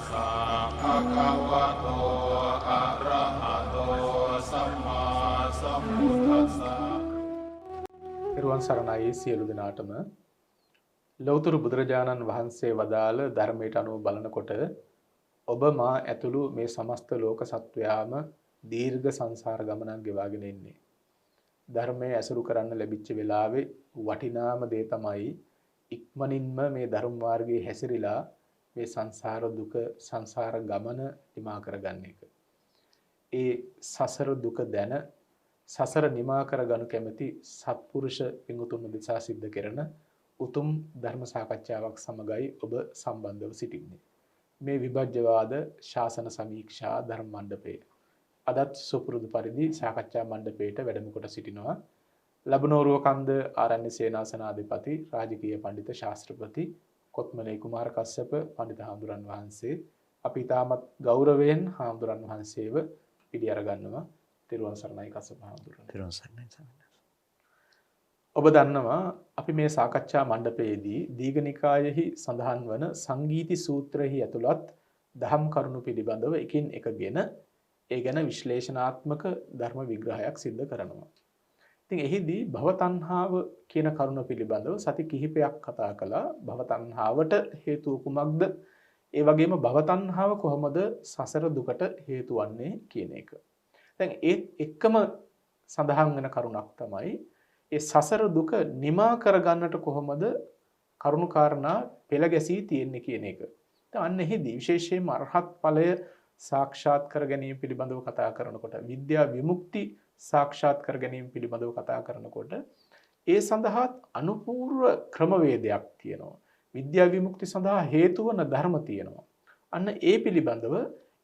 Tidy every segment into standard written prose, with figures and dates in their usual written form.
สะภะคะวะโตอะระหะโตสัมมาสัมพุทธัสสะ නිර්වාණ සරණයි සියලු දෙනාටම ලෞතර බුදුරජාණන් වහන්සේ වදාළ ධර්මයට අනුව බලනකොට ඔබ මා ඇතුළු මේ සමස්ත ලෝක සත්වයාම දීර්ඝ සංසාර ගමනක් ගෙවාගෙන ඉන්නේ. ධර්මයේ ඇසුරු කරන්න ලැබිච්ච වෙලාවේ වටිනාම දේ තමයි ඉක්මනින්ම මේ ධර්ම මාර්ගයේ හැසිරීලා මේ සංසාර දුක සංසාර ගමන නිමා කරගන්න එක. ඒ සසර දුක දැන සසර නිමා කරගනු කැමැති සත්පුරුෂ පිඟුතුන් දෙසා සිද්ධ කරන උතුම් ධර්ම සාකච්ඡාවක් සමගයි ඔබ සම්බන්ධව සිටින්නේ. මේ විභජ්‍යවාද ශාසන සමීක්ෂා ධර්ම මණ්ඩපයේ අදත් සුපුරුදු පරිදි සාකච්ඡා මණ්ඩපයේට වැඩම කොට සිටිනවා ලබනෝරුව කන්ද ආරණ්‍ය සේනාසනාධිපති රාජකීය පඬිතු ශාස්ත්‍රපති කොත්මලේ කුමාර කස්සප පඬිතු හාමුදුරන් වහන්සේ අපි තාමත් ගෞරවයෙන් හාමුදුරන් වහන්සේව පිළි අරගන්නවා. තිරුවන් සරණයි කස්සප හාමුදුරනේ. තිරුවන් සරණයි සමිඳුරනේ. ඔබ දන්නවා අපි මේ සාකච්ඡා මණ්ඩපයේදී දීඝනිකායෙහි සඳහන් වන සංගීති සූත්‍රයෙහි ඇතුළත් දහම් කරුණු පිළිබඳව එකින් එකගෙන ඒ ගැන විශ්ලේෂණාත්මක ධර්ම විග්‍රහයක් සිද්ධ කරනවා. ඉතින් එහිදී භවතණ්හාව කියන කරුණ පිළිබඳව සති කිහිපයක් කතා කළා. භවතණ්හාවට හේතුව කුමක්ද? ඒ වගේම භවතණ්හාව කොහොමද සසර දුකට හේතු වන්නේ කියන එක. දැන් ඒත් එක්කම සඳහන් වෙන කරුණක් තමයි ඒ සසර දුක නිමා කරගන්නට කොහොමද කරුණු කාරණා පෙළ ගැසී තියෙන්නේ කියන එක. දැන් අන්න එහිදී විශේෂයෙන්ම අරහත් ඵලය සාක්ෂාත් කර ගැනීම පිළිබඳව කතා කරනකොට විද්‍යා විමුක්ති සාක්ෂාත් කර ගැනීම පිළිබඳව කතා කරනකොට ඒ සඳහා අනුපූර්ව ක්‍රමවේදයක් තියෙනවා. විද්‍යා විමුක්ති සඳහා හේතු වන ධර්ම තියෙනවා. අන්න ඒ පිළිබඳව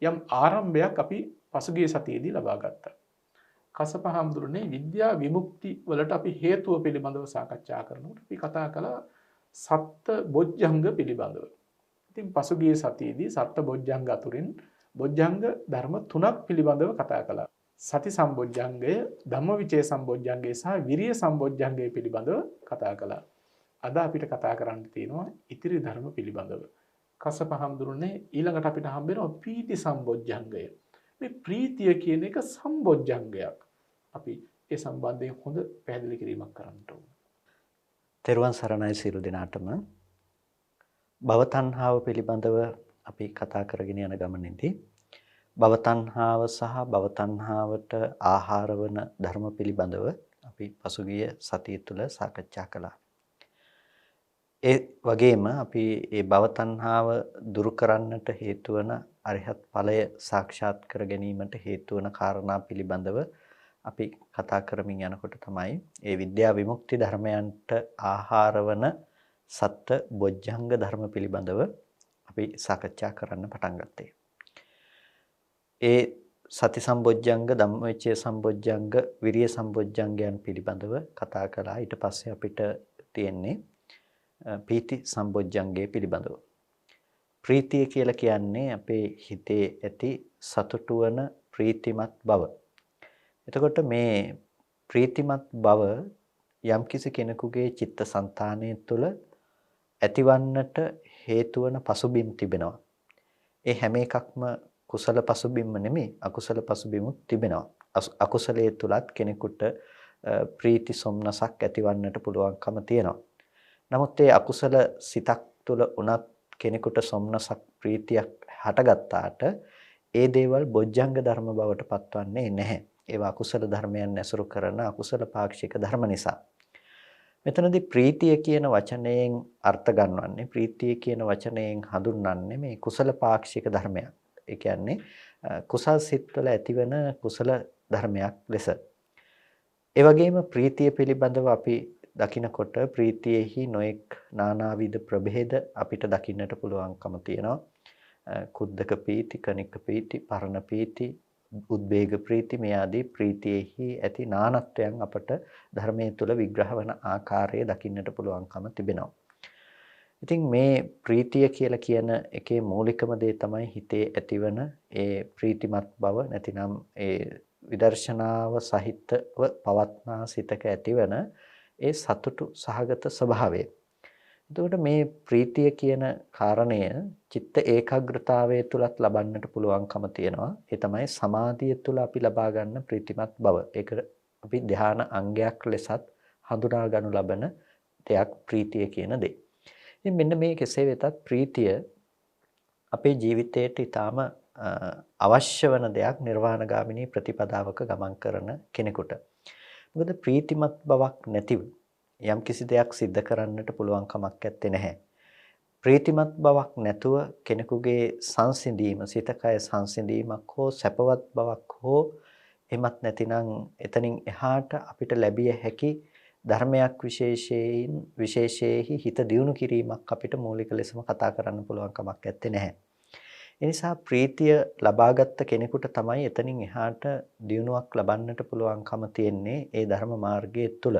යම් ආරම්භයක් අපි පසුගිය සතියේදී ලබා ගත්තා. කසප හාමුදුරනේ විද්‍යා විමුක්ති වලට අපි හේතුව පිළිබඳව සාකච්ඡා කරනකොට අපි කතා කළා සත්ත බොජ්ජංග පිළිබඳව. ඉතින් පසුගිය සතියේදී සත්ත බොජ්ජංග අතුරින් බොජ්ජංග ධර්ම තුනක් පිළිබඳව කතා කළා. සති සම්බොජ්ජංගය, ධම්මවිචේ සම්බොජ්ජංගය සහ විරිය සම්බොජ්ජංගය පිළිබඳව කතා කළා. අද අපිට කතා කරන්න තියෙනවා ඉතිරි ධර්ම පිළිබඳව. කසප හාමුදුරනේ ඊළඟට අපිට හම්බ වෙනවා පීති සම්බොජ්ජංගය. මේ ප්‍රීතිය කියන එක සම්බොජ්ජංගයක්. අපි ඒ සම්බන්ධයෙන් හොඳ පැහැදිලි කිරීමක් කරන්න ඕන. තෙරුවන් සරණයි සියලු දෙනාටම. භවතණ්හාව පිළිබඳව අපි කතා කරගෙන යන ගමනේදී භවතණ්හාව සහ භවතණ්හාවට ආහාර වන ධර්ම පිළිබඳව අපි පසුගිය සතිය තුළ සාකච්ඡා කළා. ඒ වගේම අපි මේ භවතණ්හාව දුරු කරන්නට හේතු වන අරිහත් ඵලය සාක්ෂාත් කර ගැනීමට හේතු වන කාරණා පිළිබඳව අපි කතා කරමින් යනකොට තමයි ඒ විද්‍යා විමුක්ති ධර්මයන්ට ආහාර වන සත්ත බොජ්ජංග ධර්ම පිළිබඳව අපි සාකච්ඡා කරන්න පටන් ගත්තේ. ඒ සති සම්බොජ්ජංග, ධම්මවිචය සම්බොජ්ජංග, විරිය සම්බොජ්ජංගයන් පිළිබඳව කතා කළා. ඊට පස්සේ අපිට තියෙන්නේ පීති සම්බොජ්ජංගය පිළිබඳව. ප්‍රීතිය කියලා කියන්නේ අපේ හිතේ ඇති සතුටු වන ප්‍රීතිමත් බව. එතකොට මේ ප්‍රීතිමත් බව යම්කිසි කෙනෙකුගේ චිත්තසංතානය තුළ ඇතිවන්නට හේතු වන පසුබිම් තිබෙනවා. ඒ හැම එකක්ම කුසල පසුබිම්ම නෙමෙයි, අකුසල පසුබිමුත් තිබෙනවා. අකුසලයේ තුලත් කෙනෙකුට ප්‍රීති සොම්නසක් ඇතිවන්නට පුළුවන්කම තියෙනවා. නමුත් ඒ අකුසල සිතක් තුළ උනත් කෙනෙකුට සොම්නසක් ප්‍රීතියක් හටගත්තාට ඒ දේවල් බොජ්ජංග ධර්ම බවට පත්වන්නේ නැහැ. ඒවා අකුසල ධර්මයන් ඇසුරු කරන අකුසල පාක්ෂික ධර්ම නිසා. මෙතනදී ප්‍රීතිය කියන වචනයෙන් අර්ථ ගන්නවන්නේ ප්‍රීතිය කියන වචනයෙන් හඳුන්වන්නේ මේ කුසල පාක්ෂික ධර්මයක්. ඒ කියන්නේ කුසල් සිත්වල ඇතිවන කුසල ධර්මයක් ලෙස. ඒ වගේම ප්‍රීතිය පිළිබඳව අපි දකිනකොට ප්‍රීතියෙහි නොඑක් නානාවිධ ප්‍රභේද අපිට දකින්නට පුළුවන්කම තියෙනවා. කුද්දක ප්‍රීති, කනික ප්‍රීති, පරණ ප්‍රීති, උද්වේග ප්‍රීති මේ ආදී ප්‍රීතියෙහි ඇති නානත්වයන් අපට ධර්මයේ තුල විග්‍රහ වන ආකාරය දකින්නට පුළුවන්කම තිබෙනවා. ඉතින් මේ ප්‍රීතිය කියලා කියන එකේ මූලිකම දේ තමයි හිතේ ඇතිවන ඒ ප්‍රීතිමත් බව නැතිනම් ඒ විදර්ශනාව සහිතව පවත්නා සිතක ඇතිවන ඒ සතුටු සහගත ස්වභාවය. එතකොට මේ ප්‍රීතිය කියන කාරණය චිත්ත ඒකාග්‍රතාවය තුලත් ලබන්නට පුළුවන්කම තියෙනවා. ඒ තමයි සමාධිය තුල අපි ලබා ගන්න ප්‍රීතිමත් බව. ඒක අපි ධානා අංගයක් ලෙසත් හඳුනා ගනු ලබන දෙයක් ප්‍රීතිය කියන දේ. ඉතින් මෙන්න මේ කෙසේ වෙතත් ප්‍රීතිය අපේ ජීවිතයට ඊටාම අවශ්‍ය වන දෙයක් නිර්වාණගාමිනී ප්‍රතිපදාවක ගමන් කරන කෙනෙකුට. මොකද ප්‍රීතිමත් බවක් නැතිව යම් කිසි දෙයක් සිද්ධ කරන්නට පුළුවන් කමක් නැත්තේ නැහැ. ප්‍රීතිමත් බවක් නැතුව කෙනෙකුගේ සංසිඳීම, සිතකය සංසිඳීමක් හෝ සැපවත් බවක් හෝ එමත් නැතිනම් එතනින් එහාට අපිට ලැබිය හැකි ධර්මයක් විශේෂයෙහි හිත දියුණු කිරීමක් අපිට මූලික ලෙසම කතා කරන්න පුළුවන් කමක් නැත්තේ නැහැ. ඒ නිසා ප්‍රීතිය ලබාගත් කෙනෙකුට තමයි එතනින් එහාට දියුණුවක් ලබන්නට පුළුවන්කම තියෙන්නේ ඒ ධර්ම මාර්ගයේ තුල.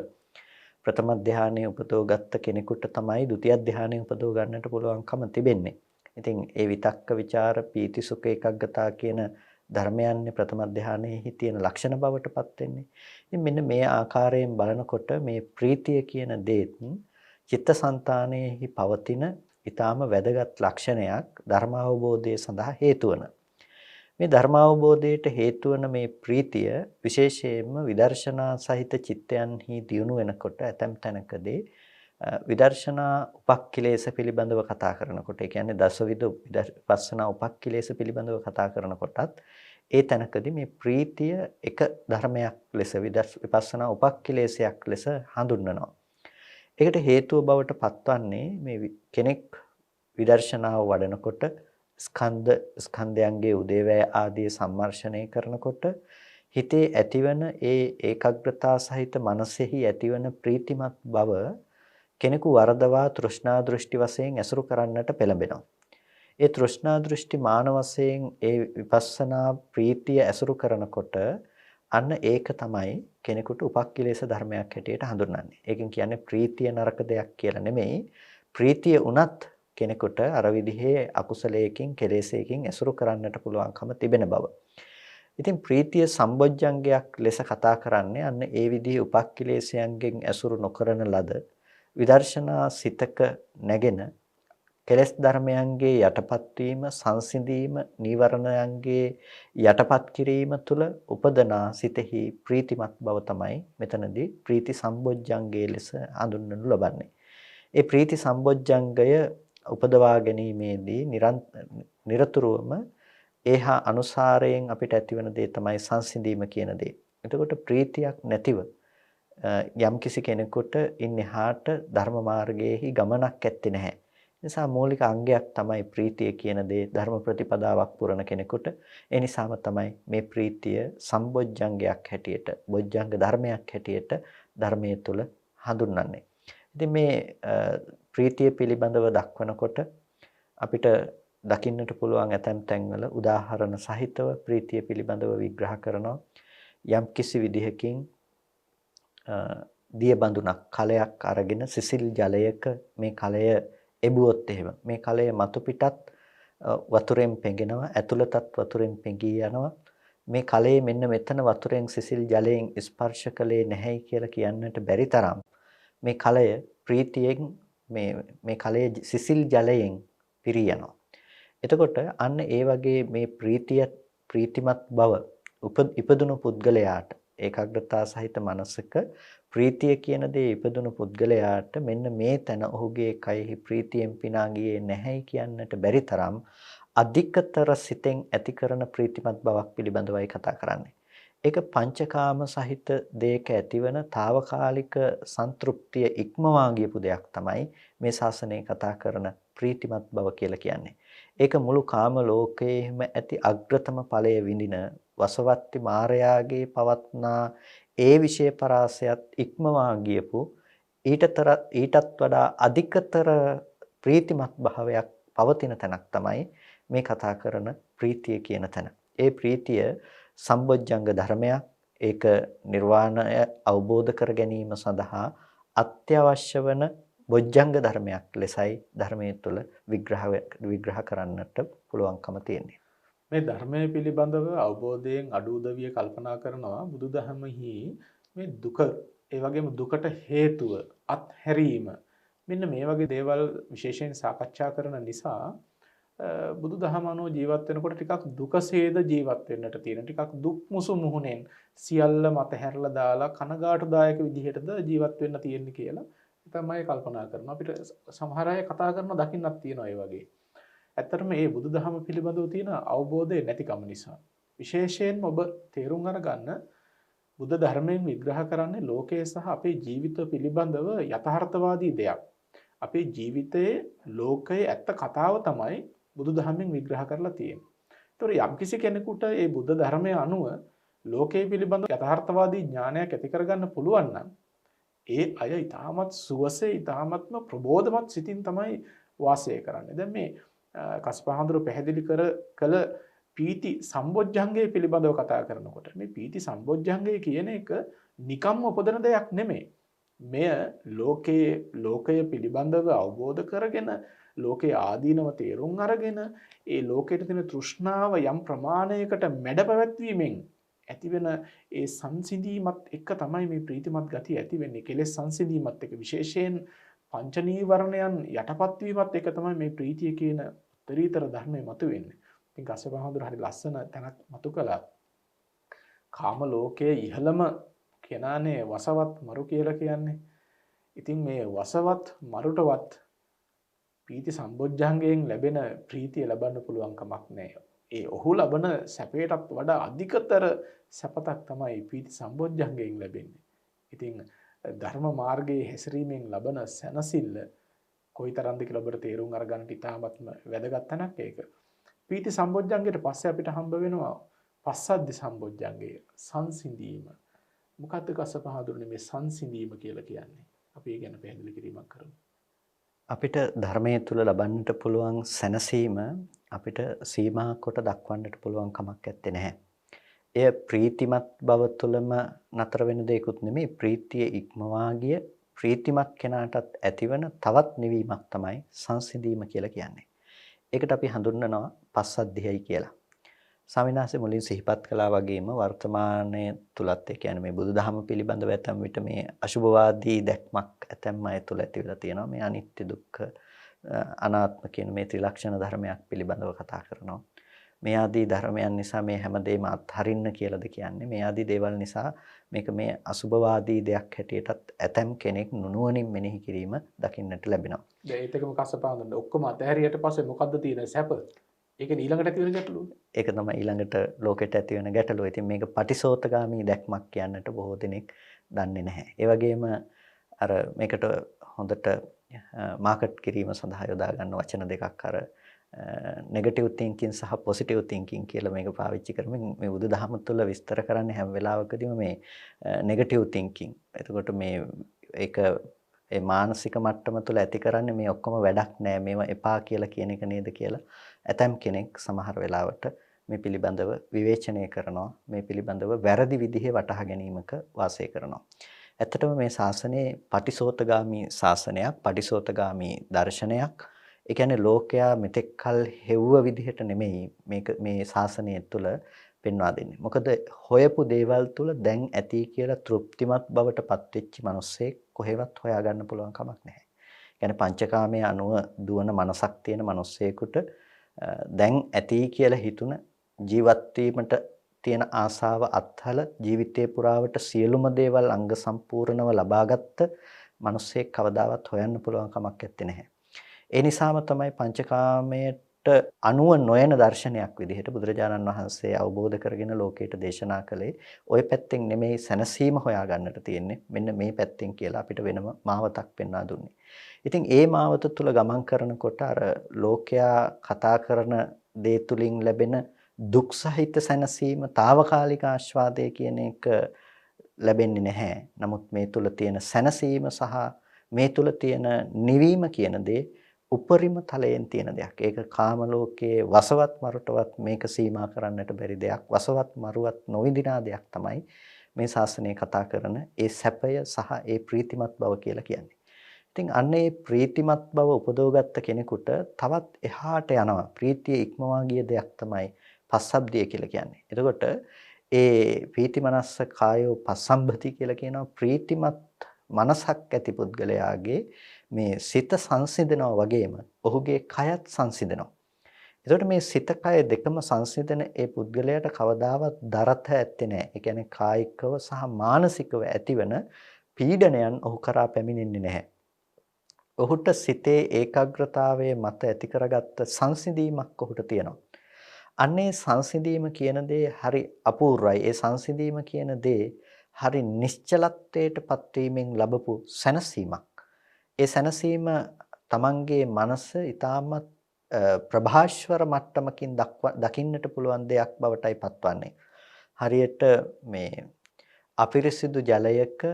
ප්‍රථම ධානයේ උපදවගත්ත කෙනෙකුට තමයි ဒုတိ ය ධානයේ උපදව ගන්නට පුළුවන්කම තිබෙන්නේ. ඉතින් ඒ විතක්ක ਵਿਚාර පීති සුඛ ඒකග්ගතා කියන ධර්මයන්ගේ ප්‍රථම ධානයේහි තියෙන ලක්ෂණ බවටපත් වෙන්නේ. ඉතින් මෙන්න මේ ආකාරයෙන් බලනකොට මේ ප්‍රීතිය කියන දේත් චිත්තසංතානයේහි පවතින ඊටාම වැදගත් ලක්ෂණයක් ධර්ම අවබෝධය සඳහා හේතු වන. මේ ධර්ම අවබෝධයට හේතු වන මේ ප්‍රීතිය විශේෂයෙන්ම විදර්ශනා සහිත චිත්තයන්හි දියුණු වෙනකොට ඇතැම් තැනකදී විදර්ශනා උපක්ඛිලේශ පිළිබඳව කතා කරනකොට ඒ කියන්නේ දසවිධ විපස්සනා උපක්ඛිලේශ පිළිබඳව කතා කරනකොටත් ඒ තැනකදී මේ ප්‍රීතිය එක ධර්මයක් ලෙස විපස්සනා උපක්ඛිලේශයක් ලෙස හඳුන්වනවා. ඒකට හේතුව බවට පත්වන්නේ මේ කෙනෙක් විදර්ශනාව වඩනකොට ස්කන්ධයන්ගේ උදේවැය ආදී සම්මර්ෂණය කරනකොට හිතේ ඇතිවන ඒ ඒකාග්‍රතාව සහිත මනසෙහි ඇතිවන ප්‍රීතිමත් බව කෙනෙකු වරදවා තෘෂ්ණා දෘෂ්ටි වශයෙන් ඇසුරු කරන්නට පෙළඹෙනවා. ඒ තෘෂ්ණා දෘෂ්ටි මාන වශයෙන් ඒ විපස්සනා ප්‍රීතිය ඇසුරු කරනකොට අන්න ඒක තමයි කෙනෙකුට උපක්ඛිලේශ ධර්මයක් හැටියට හඳුන්වන්නේ. ඒකෙන් කියන්නේ ප්‍රීතිය නරක දෙයක් කියලා නෙමෙයි. ප්‍රීතිය උනත් කෙනෙකුට අර විදිහේ අකුසලයකින් කෙලෙසයකින් ඇසුරු කරන්නට පුළුවන්කම තිබෙන බව. ඉතින් ප්‍රීතිය සම්බොජ්ජංගයක් ලෙස කතා කරන්නේ අන්න ඒ විදිහේ උපක්ඛිලේශයන්ගෙන් ඇසුරු නොකරන ලද විදර්ශනා සිතක නැගෙන කෙලෙස් ධර්මයන්ගේ යටපත් වීම, සංසිඳීම, නීවරණයන්ගේ යටපත් කිරීම තුළ උපදනා සිතෙහි ප්‍රීතිමත් බව තමයි මෙතනදී ප්‍රීති සම්බොජ්ජංගයේ ලෙස හඳුන්වනු ලබන්නේ. ඒ ප්‍රීති සම්බොජ්ජංගය උපදවා ගැනීමේදී නිරතුරුවම ඒහා අනුසාරයෙන් අපිට ඇතිවන දේ තමයි සංසිඳීම කියන දේ. එතකොට ප්‍රීතියක් නැතිව යම්කිසි කෙනෙකුට ඉන්නහාට ධර්ම මාර්ගයේහි ගමනක් ඇත්තේ නැහැ. නිසා මූලික අංගයක් තමයි ප්‍රීතිය කියන දේ ධර්ම ප්‍රතිපදාවක් පුරන කෙනෙකුට. ඒ නිසාම තමයි මේ ප්‍රීතිය සම්බොජ්ජංගයක් හැටියට, බොජ්ජංග ධර්මයක් හැටියට ධර්මයේ තුල හඳුන්වන්නේ. ඉතින් මේ ප්‍රීතිය පිළිබඳව දක්වනකොට අපිට දකින්නට පුළුවන් ඇතැම් තැන්වල උදාහරණ සහිතව ප්‍රීතිය පිළිබඳව විග්‍රහ කරනවා. යම් කිසි විදිහකින් දිය බඳුනක් කලයක් අරගෙන සිසිල් ජලයක මේ කලය එබුවොත් එහෙම මේ කලය මතු පිටත් වතුරෙන් පෙඟෙනවා, ඇතුළතත් වතුරෙන් පෙඟී යනවා. මේ කලයේ මෙන්න මෙතන වතුරෙන් සිසිල් ජලයෙන් ස්පර්ශ කළේ නැහැයි කියලා කියන්නට බැරි තරම් මේ කලය ප්‍රීතියෙන් මේ කලයේ සිසිල් ජලයෙන් පිරී යනවා. එතකොට අන්න ඒ වගේ මේ ප්‍රීතිමත් බව ඉපදුණු පුද්ගලයාට ඒකාග්‍රතාව සහිත මනසක ප්‍රීතිය කියන දේ ඉපදුණු පුද්ගලයාට මෙන්න මේ තැන ඔහුගේ කයෙහි ප්‍රීතියෙන් පිනා ගියේ නැහැයි කියන්නට බැරි තරම් අධිකතර සිතෙන් ඇති කරන ප්‍රීතිමත් බවක් පිළිබඳවයි කතා කරන්නේ. ඒක පංචකාම සහිත දෙයක ඇතිවන తాවකාලික සන්තුෂ්තිය ඉක්මවා ගියපු දෙයක් තමයි මේ ශාසනය කතා කරන ප්‍රීතිමත් බව කියලා කියන්නේ. ඒක මුළු කාම ලෝකයේම ඇති අග්‍රතම ඵලය විඳින වසවත්ති මාරයාගේ පවත්නා ඒ විෂය පරාසයත් ඉක්මවා ගියපු ඊටත් වඩා අධිකතර ප්‍රීතිමත් භාවයක් පවතින තැනක් තමයි මේ කතා කරන ප්‍රීතිය කියන තැන. ඒ ප්‍රීතිය සම්බොජ්ජංග ධර්මයක්. ඒක නිර්වාණය අවබෝධ කර ගැනීම සඳහා අත්‍යවශ්‍ය වන බොජ්ජංග ධර්මයක් ලෙසයි ධර්මයේ තුල විග්‍රහ කරන්නට පුළුවන්කම තියෙන්නේ. මේ ධර්මයේ පිළිබඳව අවබෝධයෙන් අඩුදවිය කල්පනා කරනවා බුදුදහමෙහි මේ දුක, ඒ වගේම දුකට හේතුව අත්හැරීම මෙන්න මේ වගේ දේවල් විශේෂයෙන් සාකච්ඡා කරන නිසා බුදුදහම අනුව ජීවත් වෙනකොට ටිකක් දුකසේද ජීවත් වෙන්නට තියෙන. ටිකක් දුක් මුසු මුහුණෙන් සියල්ල මත හැරලා දාලා කනගාටුදායක විදිහටද ජීවත් වෙන්න තියෙන්නේ කියලා තමයි කල්පනා කරනවා. අපිට සමහර අය කතා කරන දකින්නක් තියෙනවා ඒ වගේ. ඇත්තටම මේ බුදුදහම පිළිබඳව තියෙන අවබෝධය නැතිකම නිසා. විශේෂයෙන්ම ඔබ තේරුම් අරගන්න බුද්ධ ධර්මයෙන් විග්‍රහ කරන්නේ ලෝකයේ සහ අපේ ජීවිත පිළිබඳව යථාර්ථවාදී දෙයක්. අපේ ජීවිතයේ ලෝකයේ ඇත්ත කතාව තමයි බුදුදහමෙන් විග්‍රහ කරලා තියෙන්නේ. ඒතොර යම්කිසි කෙනෙකුට මේ බුද්ධ ධර්මය අනුව ලෝකයේ පිළිබඳව යථාර්ථවාදී ඥානයක් ඇති කරගන්න පුළුවන් නම් ඒ අය ඊටමත් සුවසේ ඊටමත්ම ප්‍රබෝධමත් සිතින් තමයි වාසය කරන්නේ. දැන් මේ කස්පහඳුර පැහැදිලි කළ පීති සම්බොජ්ජංගය පිළිබඳව කතා කරනකොට මේ පීති සම්බොජ්ජංගය කියන එක නිකම්ම උපදින දෙයක් නෙමෙයි. මෙය ලෝකය පිළිබඳව අවබෝධ කරගෙන ලෝකයේ ආදීනව තේරුම් අරගෙන ඒ ලෝකයට තියෙන තෘෂ්ණාව යම් ප්‍රමාණයකට මැඩ පැවැත්වීමෙන් ඇතිවෙන ඒ සංසිඳීමත් එක්ක තමයි මේ ප්‍රීතිමත් ගතිය ඇති වෙන්නේ. කෙලෙස් සංසිඳීමත් එක්ක විශේෂයෙන් පංච නීවරණයන් යටපත් වීමත් එක්ක තමයි මේ ප්‍රීතිය කියන උත්තරීතර ධර්මය මතුවෙන්නේ. ඉතින් කස්සපහඳුර හරි ලස්සන තැනක් මතු කළා. කාම ලෝකයේ ඉහළම කෙනානේ වසවත් මරු කියලා කියන්නේ. ඉතින් මේ වසවත් මරුටවත් පීති සම්බොජ්ජංගයෙන් ලැබෙන ප්‍රීතිය ලබන්න පුළුවන් කමක් නැහැ. ඒ ඔහු ලබන සැපයටත් වඩා අධිකතර සැපතක් තමයි පීති සම්බොජ්ජංගයෙන් ලැබෙන්නේ. ඉතින් ධර්ම මාර්ගයේ හැසිරීමෙන් ලබන සැනසෙල්ල කොයිතරම්ද කියලා ඔබට තේරුම් අරගන්න ඉතාමත්ම වැදගත් තැනක් ඒක. පීති සම්බොජ්ජංගයට පස්සේ අපිට හම්බ වෙනවා පස්සද්ධි සම්බොජ්ජංගය සංසිඳීම. මොකද්ද කස්සපහඳුරනේ මේ සංසිඳීම කියලා කියන්නේ? අපි ඒ ගැන පැහැදිලි කිරීමක් කරමු. අපිට ධර්මයේ තුල ලබන්නට පුළුවන් සැනසීම අපිට සීමා කොට දක්වන්නට පුළුවන් කමක් නැත්තේ නැහැ. එය ප්‍රීතිමත් බව තුළම නතර වෙන දෙයක්ුත් නෙමෙයි. ප්‍රීතිය ඉක්මවා ගිය ප්‍රීතිමත් කෙනාටත් ඇතිවන තවත් නිවීමක් තමයි සංසිඳීම කියලා කියන්නේ. ඒකට අපි හඳුන්වනවා පස්සද්ධියයි කියලා. ස්වාමීන් වහන්සේ මුලින් සිහිපත් කළා වගේම වර්තමානයේ තුලත් ඒ කියන්නේ මේ බුදුදහම පිළිබඳව ඇතම් විට මේ අශුභවාදී දැක්මක් ඇතැම් අය තුල ඇති වෙලා තියෙනවා. මේ අනිත්‍ය දුක්ඛ අනාත්ම කියන මේ ත්‍රිලක්ෂණ ධර්මයක් පිළිබඳව කතා කරනවා. මේ ආදී ධර්මයන් නිසා මේ හැමදේම අත්හරින්න කියලාද කියන්නේ. මේ ආදී දේවල් නිසා මේක මේ අසුභවාදී දෙයක් හැටියටත් ඇතැම් කෙනෙක් නුනුවණින් මෙනෙහි කිරීම දකින්නට ලැබෙනවා. දැන් ඒකම කස්සපාඳුන්න ඔක්කොම අතහැරියට පස්සේ මොකද්ද තියෙන සැප? ඒක ඊළඟට ඇති වෙන ගැටලුව. ඒක තමයි ඊළඟට ලෝකෙට ඇති වෙන ගැටලුව. ඉතින් මේක පටිසෝතගාමී දැක්මක් කියන්නට බොහෝ දෙනෙක් දන්නේ නැහැ. ඒ වගේම අර මේකට හොඳට මාකට් කිරීම සඳහා යොදා ගන්න වචන දෙකක් අර නෙගටිව් තින්කින් සහ පොසිටිව් තින්කින් කියලා මේක පාවිච්චි කරමින් මේ බුදුදහම තුළ විස්තර කරන්නේ හැම වෙලාවකදීම මේ නෙගටිව් තින්කින්. එතකොට මේ ඒක ඒ මානසික මට්ටම තුළ ඇති කරන්නේ මේ ඔක්කොම වැඩක් නෑ මේවා එපා කියලා කියන එක නේද කියලා ඇතම් කෙනෙක් සමහර වෙලාවට මේ පිළිබඳව විවේචනය කරනවා. මේ පිළිබඳව වැරදි විදිහේ වටහා ගැනීමක වාසය කරනවා. ඇත්තටම මේ ශාසනයේ පටිසෝතගාමී ශාසනයක්, පටිසෝතගාමී දර්ශනයක්. ඒ කියන්නේ ලෝකයා මෙතෙක් කල් හෙව්ව විදිහට නෙමෙයි මේක මේ ශාසනය තුළ පෙන්වා දෙන්නේ. මොකද හොයපු දේවල් තුළ දැන් ඇති කියලා තෘප්තිමත් බවට පත්වෙච්ච මිනිස්සෙක් කොහෙවත් හොයාගන්න පුළුවන් කමක් නැහැ. කියන්නේ පංචකාමයේ අනුව දුවන මනසක් තියෙන මිනිස්සෙකුට දැන් ඇති කියලා හිතුන ජීවත් වීමට තියෙන ආසාව අත්හල ජීවිතේ පුරාවට සියලුම දේවල් අංග සම්පූර්ණව ලබාගත්ත මිනිස්සෙක් කවදාවත් හොයන්න පුළුවන් කමක් නැත්තේ නැහැ. ඒ නිසාම තමයි පංචකාමයට අනුව නොයන දර්ශනයක් විදිහට බුදුරජාණන් වහන්සේ අවබෝධ කරගෙන ලෝකයට දේශනා කළේ ওই පැත්තෙන් නෙමෙයි සැනසීම හොයාගන්නට තියෙන්නේ මෙන්න මේ පැත්තෙන් කියලා අපිට වෙනම මාවතක් පෙන්වා දුන්නේ. ඉතින් ඒ මාවත තුල ගමන් කරනකොට අර ලෝකයා කතා කරන දේ තුලින් ලැබෙන දුක් සහිත සැනසීම తాවකාලික ආස්වාදය කියන එක ලැබෙන්නේ නැහැ. නමුත් මේ තුල තියෙන සැනසීම සහ මේ තුල තියෙන නිවීම කියන දේ උපරිම තලයෙන් තියෙන දෙයක්. ඒක කාම ලෝකයේ වසවත් මරුටවත් මේක සීමා කරන්නට බැරි දෙයක්. වසවත් මරුවත් නොවිඳිනා දෙයක් තමයි මේ ශාසනය කතා කරන ඒ සැපය සහ ඒ ප්‍රීතිමත් බව කියලා කියන්නේ. ඉතින් අන්න ඒ ප්‍රීතිමත් බව උපදවගත්ත කෙනෙකුට තවත් එහාට යනවා. ප්‍රීතිය ඉක්මවා ගිය දෙයක් තමයි පස්සබ්දිය කියලා කියන්නේ. එතකොට ඒ ප්‍රීතිමනස්ස කායෝ පස්සම්භති කියලා කියනවා ප්‍රීතිමත් මනසක් ඇති පුද්ගලයාගේ මේ සිත සංසිඳනවා වගේම ඔහුගේ කයත් සංසිඳනවා. එතකොට මේ සිත කය දෙකම සංසිඳන ඒ පුද්ගලයාට කවදාවත් දරත ඇත්තේ නැහැ. ඒ කියන්නේ කායිකව සහ මානසිකව ඇතිවන පීඩනයන් ඔහු කරා පැමිණෙන්නේ නැහැ. ඔහුට සිතේ ඒකාග්‍රතාවයේ මත ඇති කරගත්ත සංසිඳීමක් ඔහුට තියෙනවා. අන්නේ සංසිඳීම කියන දේ හරි අපූර්වයි. ඒ සංසිඳීම කියන දේ හරි නිශ්චලත්වයට පත්වීමෙන් ලැබපු සැනසීමක්. ඒ සැනසීම තමන්ගේ මනස ඊටමත් ප්‍රභාස්වර මට්ටමකින් දකින්නට පුළුවන් දෙයක් බවටයි පත්වන්නේ. හරියට මේ අපිරිසිදු ජලයක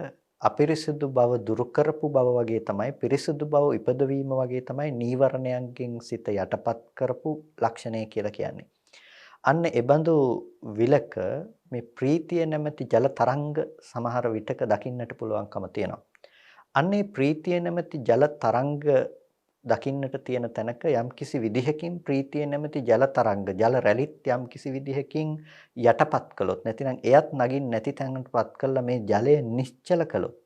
අපිරිසිදු බව දුරු කරපු බව වගේ තමයි පිරිසිදු බව ඉපදවීම වගේ තමයි නීවරණයන්ගෙන් සිත යටපත් කරපු ලක්ෂණය කියලා කියන්නේ. අන්න එබඳු විලක මේ ප්‍රීතිය නැමැති ජල තරංග සමහර විටක දකින්නට පුළුවන්කම තියෙනවා. අන්නේ ප්‍රීතිය නැමැති ජල තරංග දකින්නට තියෙන තැනක යම්කිසි විදිහකින් ප්‍රීතිය නැමැති ජල තරංග ජල රැලිත් යම්කිසි විදිහකින් යටපත් කළොත් නැතිනම් එයත් නගින් නැති තැනකටපත් කළා මේ ජලය නිශ්චල කළොත්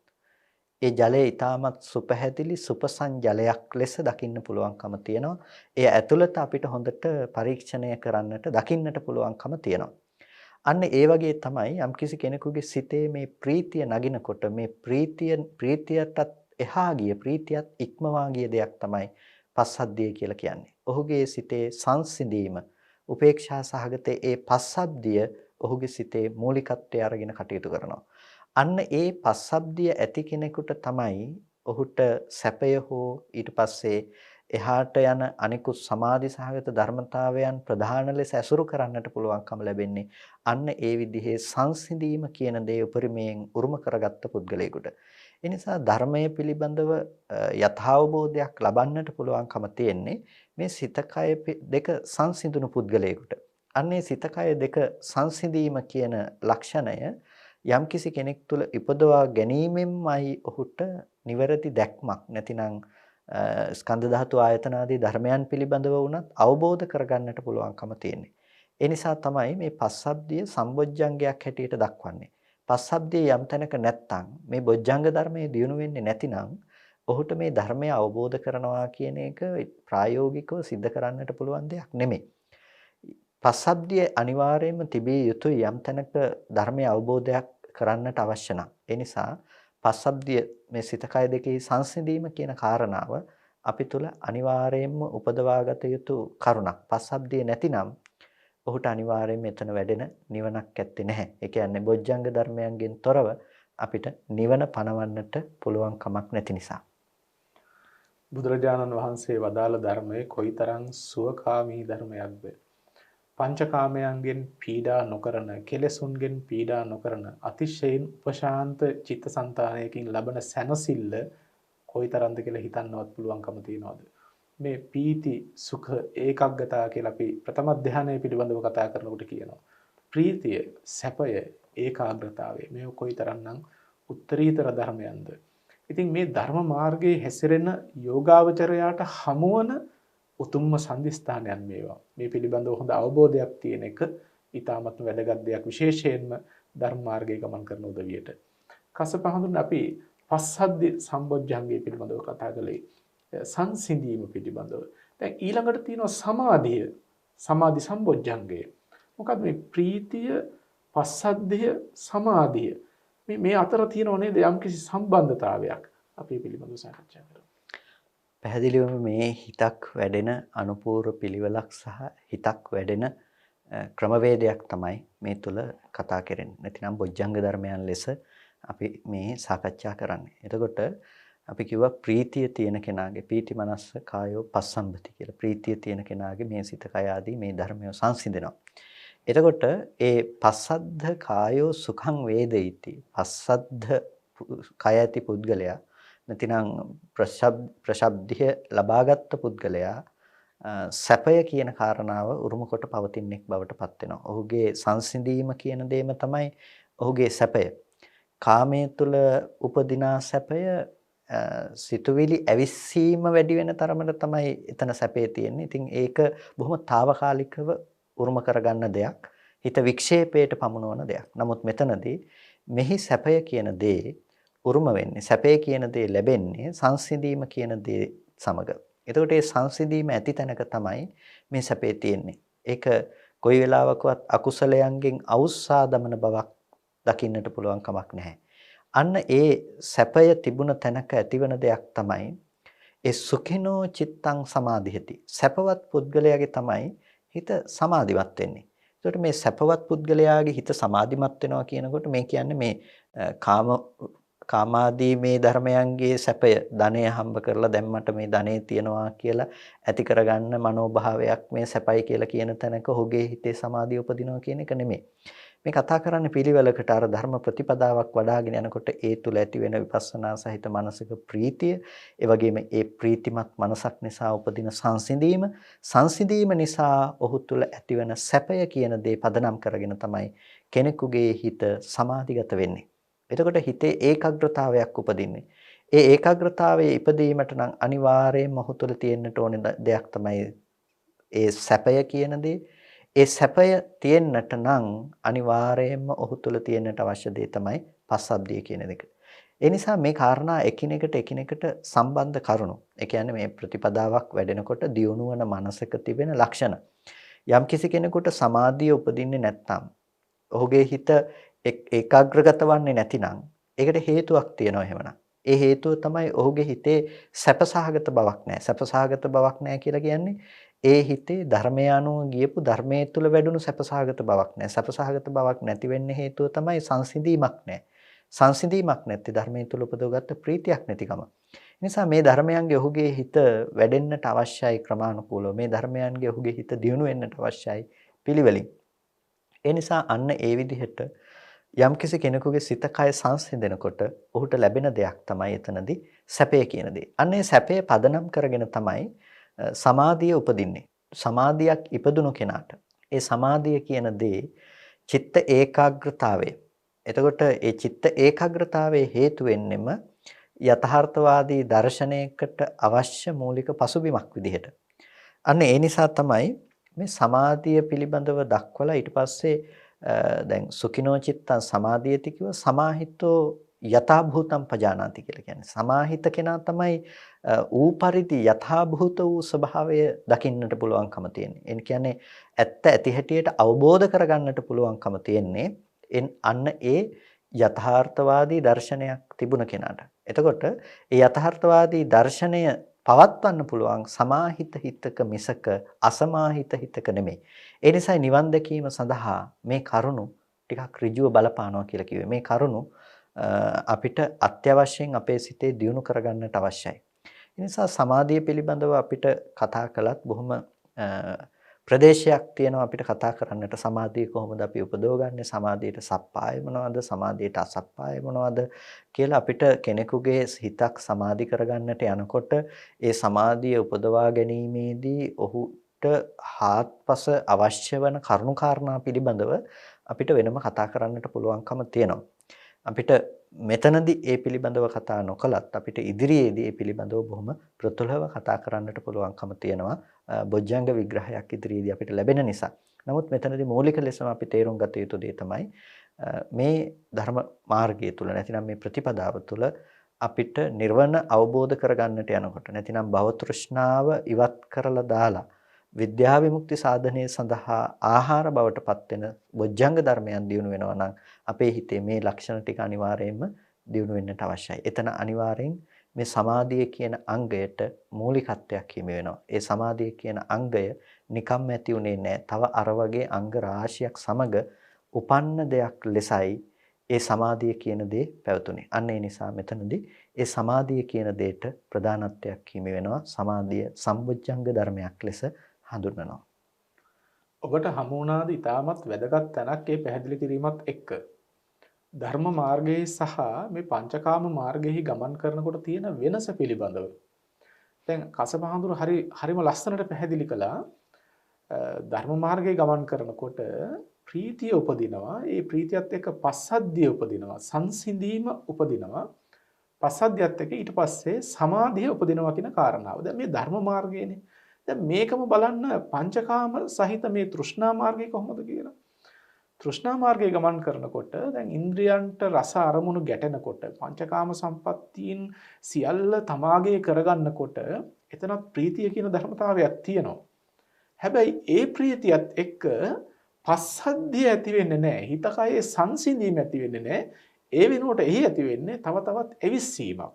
ඒ ජලය ඊටමත් සුපහැදිලි සුපසං ජලයක් ලෙස දකින්න පුළුවන්කම තියෙනවා. ඒ ඇතුළත අපිට හොඳට පරීක්ෂණය කරන්නට දකින්නට පුළුවන්කම තියෙනවා. අන්න ඒ වගේ තමයි යම්කිසි කෙනෙකුගේ සිතේ මේ ප්‍රීතිය නගිනකොට මේ ප්‍රීතියටත් එහා ගිය ප්‍රීතියත් ඉක්මවා ගිය දෙයක් තමයි පස්සද්ධිය කියලා කියන්නේ. ඔහුගේ සිතේ සංසිඳීම උපේක්ෂා සහගත ඒ පස්සද්ධිය ඔහුගේ සිතේ මූලිකත්වය අරගෙන කටයුතු කරනවා. අන්න ඒ පස්සද්ධිය ඇති කෙනෙකුට තමයි ඔහුට සැපය හෝ ඊට පස්සේ එහාට යන අනිකුත් සමාධි සහගත ධර්මතාවයන් ප්‍රධාන ලෙස ඇසුරු කරන්නට පුළුවන්කම ලැබෙන්නේ අන්න ඒ විදිහේ සංසිඳීම කියන දේ උපරිමයෙන් උරුම කරගත්ත පුද්ගලයෙකුට. ඒ නිසා ධර්මයේ පිළිබඳව යථාබෝධයක් ලබන්නට පුළුවන්කම තියෙන්නේ මේ සිත කය දෙක සංසිඳුණු පුද්ගලයෙකුට. අන්නේ සිත කය දෙක සංසිඳීම කියන ලක්ෂණය යම්කිසි කෙනෙක් තුළ ඉපදවා ගැනීමෙන්මයි ඔහුට නිවැරදි දැක්මක් නැතිනම් ස්කන්ධ ධාතු ආයතන ආදී ධර්මයන් පිළිබඳව වුණත් අවබෝධ කරගන්නට පුළුවන්කම තියෙන්නේ. ඒ නිසා තමයි මේ පස්සබ්දිය සම්බොජ්ජංගයක් හැටියට දක්වන්නේ. පස්සබ්දිය යම් තැනක නැත්තම් මේ බොජ්ජංග ධර්මයේ දියුණු වෙන්නේ නැතිනම් ඔහුට මේ ධර්මය අවබෝධ කරනවා කියන එක ප්‍රායෝගිකව सिद्ध කරන්නට පුළුවන් දෙයක් නෙමෙයි. පස්සබ්දිය අනිවාර්යයෙන්ම තිබිය යුතුයි යම් තැනක ධර්මයේ අවබෝධයක් කරන්නට අවශ්‍ය නම්. ඒ නිසා පස්සබ්දිය මේ සිත කය දෙකේ සංසිඳීම කියන කාරණාව අපි තුල අනිවාර්යයෙන්ම උපදවාගත යුතු කරුණක්. පස්සබ්දිය නැතිනම් ඔහුට අනිවාර්යයෙන්ම මෙතන වැඩෙන නිවනක් ඇත්තේ නැහැ. ඒ කියන්නේ බොජ්ජංග ධර්මයන්ගෙන් තොරව අපිට නිවන පණවන්නට පුළුවන් කමක් නැති නිසා. බුදුරජාණන් වහන්සේ වදාළ ධර්මයේ කොයිතරම් සුවකාමී ධර්මයක්ද? පංචකාමයන්ගෙන් පීඩා නොකරන, කෙලෙසුන්ගෙන් පීඩා නොකරන, අතිශයින් උපශාන්ත චිත්තසංතානයකින් ලබන සැනසෙල්ල කොයිතරම්ද කියලා හිතන්නවත් පුළුවන්කම තියනවාද? මේ පීති සුඛ ඒකග්ගතා කියලා අපි ප්‍රථම ධානය පිළිබඳව කතා කරනකොට කියනවා. ප්‍රීතිය, සැපය, ඒකාග්‍රතාවය මේ කොයිතරම්නම් උත්තරීතර ධර්මයන්ද? ඉතින් මේ ධර්ම මාර්ගයේ හැසිරෙන යෝගාවචරයාට හමුවන උතුම්ම සම්දිස්ථානයන් මේවා. මේ පිළිබඳව හොඳ අවබෝධයක් තියෙන එක ඊටාමත් වැදගත් දෙයක්, විශේෂයෙන්ම ධර්ම මාර්ගයේ ගමන් කරන උදවියට. කසපහඳුන් අපි පස්සද්ධි සම්බොජ්ජංගය පිළිබඳව කතා කළේ. සංසිඳීම පිළිබඳව. දැන් ඊළඟට තියෙනවා සමාධිය. සමාධි සම්බොජ්ජංගය. මොකද මේ ප්‍රීතිය, පස්සද්ධිය, සමාධිය මේ අතර තියෙනව නේද යම්කිසි සම්බන්ධතාවයක්. අපි පිළිබඳව සාකච්ඡා කරමු. පැහැදිලිවම මේ හිතක් වැඩෙන අනුපූර්ව පිළිවෙලක් සහ හිතක් වැඩෙන ක්‍රමවේදයක් තමයි මේ තුල කතා කරන්නේ. නැතිනම් බොජ්ජංග ධර්මයන් ලෙස අපි මේ සාකච්ඡා කරන්නේ. එතකොට අපි කිව්වා ප්‍රීතිය තියෙන කෙනාගේ පීති මනස්ස කායෝ පස්සම්බති කියලා. ප්‍රීතිය තියෙන කෙනාගේ මේ සිත කය ආදී මේ ධර්මය සංසිඳෙනවා. එතකොට ඒ පස්සද්ධ කායෝ සුඛං වේදයිති. පස්සද්ධ කය ඇති පුද්ගලයා නැතිනම් ප්‍රශබ්දිය ලබාගත් පුද්ගලයා සැපය කියන කාරණාව උරුම කොට පවතිනෙක් බවට පත් වෙනවා. ඔහුගේ සංසිඳීම කියන දෙයම තමයි ඔහුගේ සැපය. කාමයේ තුල උපදිනා සැපය සිතුවිලි ඇවිස්සීම වැඩි වෙන තරමට තමයි එතන සැපේ තියෙන්නේ. ඉතින් ඒක බොහොම తాවකාලිකව උරුම කරගන්න දෙයක්. හිත වික්ෂේපයට පමුණවන දෙයක්. නමුත් මෙතනදී මෙහි සැපය කියන දේ උරුම වෙන්නේ. සැපේ කියන දේ ලැබෙන්නේ සංසිඳීම කියන දේ සමග. එතකොට මේ සංසිඳීම ඇති තැනක තමයි මේ සැපේ තියෙන්නේ. ඒක කොයි වෙලාවකවත් අකුසලයන්ගෙන් අවුස්සා දමන බවක් දකින්නට පුළුවන් කමක් නැහැ. අන්න ඒ සැපය තිබුණ තැනක ඇතිවන දෙයක් තමයි ඒ සුඛිනෝ චිත්තං සමාධියති. සැපවත් පුද්ගලයාගේ තමයි හිත සමාධිමත් වෙන්නේ. ඒකට මේ සැපවත් පුද්ගලයාගේ හිත සමාධිමත් වෙනවා කියනකොට මේ කියන්නේ මේ කාමාදී මේ ධර්මයන්ගේ සැපය ධනය හම්බ කරලා දැම්මට මේ ධනෙ තියනවා කියලා ඇති කරගන්න මනෝභාවයක් මේ සැපයි කියලා කියන තැනක ඔහුගේ හිතේ සමාධිය උපදිනවා කියන එක නෙමෙයි. මේ කතා කරන්නේ පිළිවෙලකට අර ධර්ම ප්‍රතිපදාවක් වඩ아가ගෙන යනකොට ඒ තුල ඇති වෙන විපස්සනා සහිත මානසික ප්‍රීතිය, ඒ වගේම ඒ ප්‍රීතිමත් මනසක් නිසා උපදින සංසිඳීම නිසා ඔහු තුල ඇතිවන සැපය කියන දේ පදනම් කරගෙන තමයි කෙනෙකුගේ හිත සමාධිගත වෙන්නේ. එතකොට හිතේ ඒකාග්‍රතාවයක් උපදින්නේ. ඒ ඒකාග්‍රතාවයේ ඉපදීමට නම් අනිවාර්යයෙන්ම ඔහු තුළ තියෙන්නට ඕන දෙයක් තමයි ඒ සැපය කියන දේ. ඒ සැපය තියෙන්නට නම් අනිවාර්යයෙන්ම ඔහු තුළ තියෙන්නට අවශ්‍ය දේ තමයි පස්සද්ධිය කියන එක. ඒ නිසා මේ කාරණා එකිනෙකට සම්බන්ධ කරුණු. ඒ කියන්නේ මේ ප්‍රතිපදාවක් වැඩෙනකොට දියුණු වන මනසක තිබෙන ලක්ෂණ. යම්කිසි කෙනෙකුට සමාධිය උපදින්නේ නැත්නම් ඔහුගේ හිත ඒකාග්‍රගත වන්නේ නැතිනම් ඒකට හේතුවක් තියෙනවා එහෙමනම්. ඒ හේතුව තමයි ඔහුගේ හිතේ සැපසහගත බවක් නැහැ. සැපසහගත බවක් නැහැ කියලා කියන්නේ ඒ හිතේ ධර්මය අනුව ගියපු ධර්මයේ තුල වැඩුණු සැපසහගත බවක් නැහැ. සැපසහගත බවක් නැති වෙන්නේ හේතුව තමයි සංසිඳීමක් නැහැ. සංසිඳීමක් නැති ධර්මයේ තුල උපදවගත්ත ප්‍රීතියක් නැතිකම. නිසා මේ ධර්මයන්ගේ ඔහුගේ හිත වැඩෙන්නට අවශ්‍යයි ක්‍රමානුකූලව. මේ ධර්මයන්ගේ ඔහුගේ හිත දියුණු වෙන්නට අවශ්‍යයි පිළිවෙලින්. ඒ නිසා අන්න ඒ විදිහට යම්කිසි කෙනෙකුගේ සිත කය සංසිඳෙනකොට ඔහුට ලැබෙන දෙයක් තමයි එතනදී සැපය කියන දේ. අන්න ඒ සැපය පදනම් කරගෙන තමයි සමාධිය උපදින්නේ. සමාධියක් ඉපදුණු කෙනාට ඒ සමාධිය කියන දේ චිත්ත ඒකාග්‍රතාවය. එතකොට ඒ චිත්ත ඒකාග්‍රතාවයේ හේතු වෙන්නෙම යථාර්ථවාදී දර්ශනයකට අවශ්‍ය මූලික පසුබිමක් විදිහට. අන්න ඒ නිසා තමයි මේ සමාධිය පිළිබඳව දක්වලා ඊට පස්සේ දැන් සුඛිනෝ චිත්තං සමාධියති කිව්ව සමාහිතෝ යථා භූතං පජානාති කියලා කියන්නේ. සමාහිත කෙනා තමයි ඌ පරිදි යථා භූත වූ ස්වභාවය දකින්නට පුළුවන්කම තියෙන්නේ. ඒ කියන්නේ ඇත්ත ඇති හැටියට අවබෝධ කරගන්නට පුළුවන්කම තියෙන්නේ අන්න ඒ යථාර්ථවාදී දර්ශනයක් තිබුණ කෙනාට. එතකොට ඒ යථාර්ථවාදී දර්ශනය පවත්වන්න පුළුවන් සමාහිත හිතක මිසක අසමාහිත හිතක නෙමෙයි. ඒ නිසා නිවන් දැකීම සඳහා මේ කරුණු ටිකක් ඍජුව බලපානවා කියලා කිව්වේ. මේ කරුණු අපිට අත්‍යවශ්‍යයෙන් අපේ සිතේ දියුණු කරගන්නට අවශ්‍යයි. ඒ නිසා සමාධිය පිළිබඳව අපිට කතා කළත් බොහොම ප්‍රදේශයක් තියෙනවා අපිට කතා කරන්නට. සමාධිය කොහොමද අපි උපදවගන්නේ? සමාධියට සප්පාය මොනවද? සමාධියට අසප්පාය මොනවද කියලා අපිට කෙනෙකුගේ හිතක් සමාධි කරගන්නට යනකොට ඒ සමාධිය උපදවා ගැනීමේදී ඔහුට හාත්පස අවශ්‍ය වන කරුණු කාරණා පිළිබඳව අපිට වෙනම කතා කරන්නට පුළුවන්කම තියෙනවා. අපිට මෙතනදී ඒ පිළිබඳව කතා නොකලත් අපිට ඉදිරියේදී ඒ පිළිබඳව බොහොම ප්‍රතුලව කතා කරන්නට පුළුවන්කම තියෙනවා. බොජ්ජංග විග්‍රහයක් ඉදිරියේදී අපිට ලැබෙන නිසා. නමුත් මෙතනදී මූලික ලෙසම අපි තේරුම් ගත යුතු දේ තමයි මේ ධර්ම මාර්ගය තුල නැතිනම් මේ ප්‍රතිපදාව තුල අපිට නිර්වන අවබෝධ කරගන්නට යනකොට නැතිනම් භව තෘෂ්ණාව ඉවත් කරලා දාලා විද්‍යා විමුක්ති සාධනයේ සඳහා ආහාර බවට පත් වෙන බොජ්ජංග ධර්මයන් දියුණු වෙනවා නම් අපේ හිතේ මේ ලක්ෂණ ටික අනිවාර්යයෙන්ම දියුණු වෙන්නට අවශ්‍යයි. එතන අනිවාර්යෙන් මේ සමාධිය කියන අංගයට මූලිකත්වයක් හිමි වෙනවා. ඒ සමාධිය කියන අංගය නිකම්ම ඇති උනේ නැහැ. තව අර වගේ අංග රාශියක් සමග උපන්න දෙයක් ලෙසයි ඒ සමාධිය කියන දේ පැවතුනේ. අන්න ඒ නිසා මෙතනදී ඒ සමාධිය කියන දෙයට ප්‍රධානත්වයක් හිමි වෙනවා. සමාධිය සම්බොජ්ජංග ධර්මයක් ලෙස හඳුන්වනවා. ඔබට හමු වුණාද ඉතාමත් වැදගත් තැනක් ඒ පැහැදිලි කිරීමත් එක්ක. ධර්ම මාර්ගයේ සහ මේ පංචකාම මාර්ගයේ ගමන් කරනකොට තියෙන වෙනස පිළිබඳව. දැන් කසපහඳුර හරිම ලස්සනට පැහැදිලි කළා. ධර්ම මාර්ගයේ ගමන් කරනකොට ප්‍රීතිය උපදිනවා. ඒ ප්‍රීතියත් එක්ක පස්සද්ධිය උපදිනවා. සංසිඳීම උපදිනවා. පස්සද්ධියත් එක්ක ඊට පස්සේ සමාධිය උපදිනවා කියන කාරණාව. දැන් මේ ධර්ම මාර්ගයනේ. දැන් මේකම බලන්න පංචකාම සහිත මේ තෘෂ්ණා මාර්ගය කොහොමද කියලා. තෘෂ්ණා මාර්ගයේ ගමන් කරනකොට දැන් ඉන්ද්‍රියන්ට රස අරමුණු ගැටෙනකොට පංචකාම සම්පත්තීන් සියල්ල තමාගේ කරගන්නකොට එතනත් ප්‍රීතිය කියන ධර්මතාවයක් තියෙනවා. හැබැයි ඒ ප්‍රීතියත් එක්ක පස්සද්ධිය ඇති වෙන්නේ නැහැ. හිත කයේ සංසිඳීම ඇති වෙන්නේ නැහැ. ඒ වෙනුවට එහි ඇති වෙන්නේ තව තවත් එවිස්සීමක්.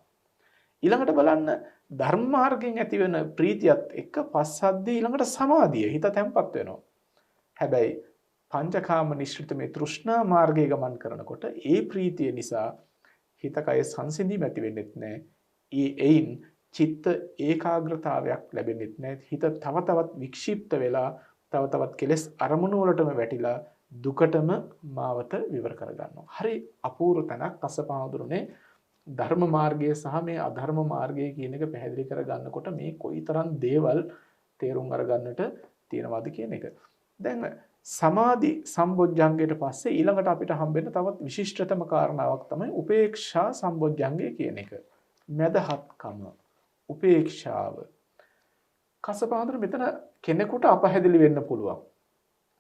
ඊළඟට බලන්න ධර්ම මාර්ගයෙන් ඇති වෙන ප්‍රීතියත් එක්ක පස්සද්ධිය ඊළඟට සමාධිය හිත තැම්පත් වෙනවා. හැබැයි පංචකාම නිශ්චිත මේ තෘෂ්ණා මාර්ගයේ ගමන් කරනකොට ඒ ප්‍රීතිය නිසා හිත කය සංසිඳීම ඇති වෙන්නේත් නැහැ. එයින් චිත්ත ඒකාග්‍රතාවයක් ලැබෙන්නේත් නැහැ. හිත තව තවත් වික්ෂිප්ත වෙලා තව තවත් කෙලෙස් අරමුණු වලටම වැටිලා දුකටම මාවත විවර කරගන්නවා. හරි අපූර්ව තැනක් අසපාදුරුනේ ධර්ම මාර්ගය සහ මේ අධර්ම මාර්ගය කියන එක පැහැදිලි කරගන්නකොට මේ කොයිතරම් දේවල් තේරුම් අරගන්නට තියෙනවද කියන එක. දැන් සමාධි සම්බොජ්ජංගයට පස්සේ ඊළඟට අපිට හම්බෙන්න තවත් විශිෂ්ටතම කාරණාවක් තමයි උපේක්ෂා සම්බොජ්ජංගය කියන එක. මදහත්කම, උපේක්ෂාව. කසපාදුර මෙතන කෙනෙකුට අපහැදිලි වෙන්න පුළුවන්.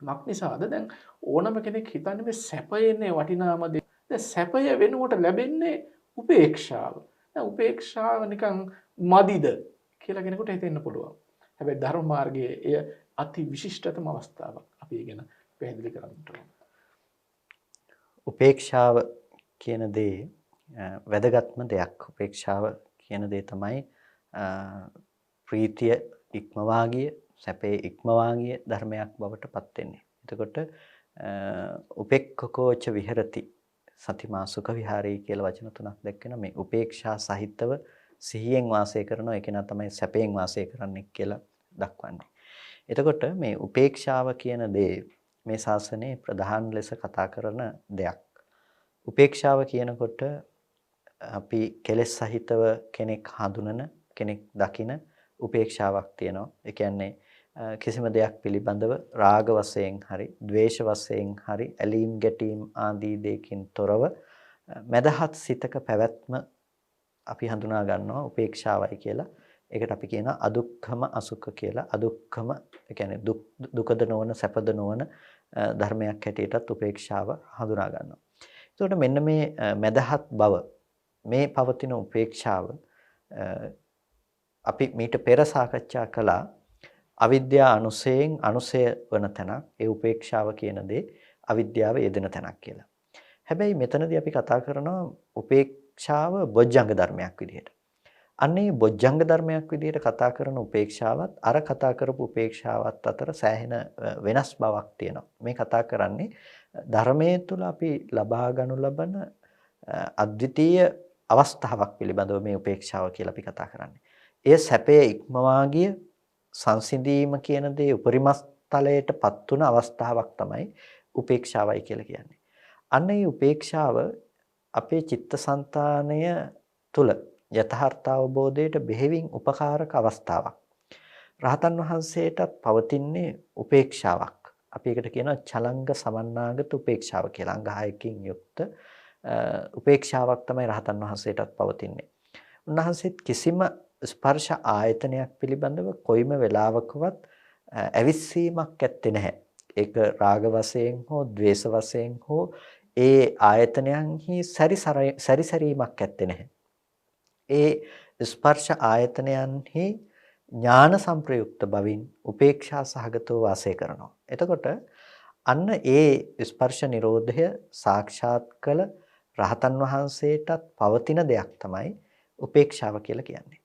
මක් නිසාද දැන් ඕනම කෙනෙක් හිතන්නේ මේ සැපයන්නේ වටිනාම දේ. දැන් සැපය වෙනුවට ලැබෙන්නේ උපේක්ෂාව. දැන් උපේක්ෂාව නිකන් මදිද කියලා කෙනෙකුට හිතෙන්න පුළුවන්. හැබැයි ධර්ම මාර්ගයේ එය අති විශිෂ්ටතම අවස්ථාවක්. අපි ඒ ගැන පැහැදිලි කරන්නට ඕන. උපේක්ෂාව කියන දේ වැදගත්ම දෙයක්. උපේක්ෂාව කියන දේ තමයි ප්‍රීතිය ඉක්මවා ගිය, සැපේ ඉක්මවා ගිය ධර්මයක් බවට පත් වෙන්නේ. එතකොට උපෙක්ඛකෝච විහෙරති සතිමා සුඛ විහාරී කියලා වචන තුනක් දැක්කන මේ උපේක්ෂා සහිතව සිහියෙන් වාසය කරන එක නා තමයි සැපයෙන් වාසය කරන්නේ කියලා දක්වන්නේ. එතකොට මේ උපේක්ෂාව කියන දේ මේ ශාසනයේ ප්‍රධාන ලෙස කතා කරන දෙයක්. උපේක්ෂාව කියනකොට අපි කෙලෙස් සහිතව කෙනෙක් හඳුනන, කෙනෙක් දකින උපේක්ෂාවක් තියෙනවා. ඒ කියන්නේ කිසිම දෙයක් පිළිබඳව රාග වශයෙන් හරි, ද්වේෂ වශයෙන් හරි, ඇලීම් ගැටීම් ආදී දෙයකින් තොරව මදහත් සිතක පැවැත්ම අපි හඳුනා ගන්නවා උපේක්ෂාවයි කියලා. ඒකට අපි කියනවා අදුක්ඛම අසුඛ කියලා. අදුක්ඛම ඒ කියන්නේ දුකද නොවන, සැපද නොවන ධර්මයක් හැටියටත් උපේක්ෂාව හඳුනා ගන්නවා. ඒකට මෙන්න මේ මදහත් බව, මේ පවතින උපේක්ෂාව අපි මීට පෙර සාකච්ඡා කළා අවිද්‍යා අනුසයෙන් අනුසය වන තැනක්. ඒ උපේක්ෂාව කියන දේ අවිද්‍යාව යෙදෙන තැනක් කියලා. හැබැයි මෙතනදී අපි කතා කරනවා උපේක්ෂාව බොජ්ජංග ධර්මයක් විදිහට. අන්නේ බොජ්ජංග ධර්මයක් විදිහට කතා කරන උපේක්ෂාවත් අර කතා කරපු උපේක්ෂාවත් අතර සෑහෙන වෙනස් බවක් තියෙනවා. මේ කතා කරන්නේ ධර්මයේ තුල අපි ලබා ගනු ලබන අද්විතීය අවස්ථාවක් පිළිබඳව මේ උපේක්ෂාව කියලා අපි කතා කරන්නේ. එය සැපයේ ඉක්මවා ගිය සංසිඳීම කියන දේ උපරිමස්තලයටපත් වුණ අවස්ථාවක් තමයි උපේක්ෂාවයි කියලා කියන්නේ. අන්න ඒ උපේක්ෂාව අපේ චිත්තසංතානය තුල යථාර්ථ අවබෝධයට බෙහෙවින් උපකාරක අවස්ථාවක්. රහතන් වහන්සේටත් පවතින්නේ උපේක්ෂාවක්. අපි ඒකට කියනවා චලංග සමන්නාගත උපේක්ෂාව කියලා. අංග 6කින් යුක්ත උපේක්ෂාවක් තමයි රහතන් වහන්සේටත් පවතින්නේ. උන්වහන්සේත් කිසිම ස්පර්ශ ආයතනයක් පිළිබඳව කොයිම වෙලාවකවත් ඇවිස්සීමක් ඇත්තේ නැහැ. ඒක රාග වශයෙන් හෝ ද්වේෂ වශයෙන් හෝ ඒ ආයතනයන්හි සැරිසරීමක් ඇත්තේ නැහැ. ඒ ස්පර්ශ ආයතනයන්හි ඥාන සංප්‍රයුක්ත බවින් උපේක්ෂා සහගතව වාසය කරනවා. එතකොට අන්න ඒ ස්පර්ශ නිරෝධය සාක්ෂාත් කළ රහතන් වහන්සේටත් පවතින දෙයක් තමයි උපේක්ෂාව කියලා කියන්නේ.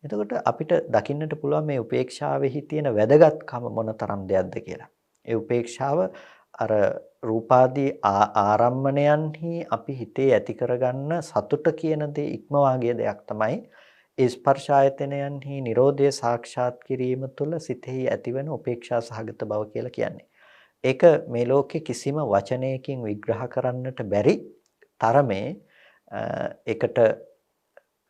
එතකොට අපිට දකින්නට පුළුවන් මේ උපේක්ෂාවෙහි තියෙන වැදගත්කම මොනතරම් දෙයක්ද කියලා. ඒ උපේක්ෂාව අර රූපාදී ආරම්මණයන්හි අපි හිතේ ඇති කරගන්න සතුට කියන දේ ඉක්මවාගේ දෙයක් තමයි ඒ ස්පර්ශ ආයතනයන්හි Nirodha සාක්ෂාත් කිරීම තුළ සිතෙහි ඇතිවන උපේක්ෂා සහගත බව කියලා කියන්නේ. ඒක මේ ලෝකේ කිසිම වචනයකින් විග්‍රහ කරන්නට බැරි තරමේ ඒකට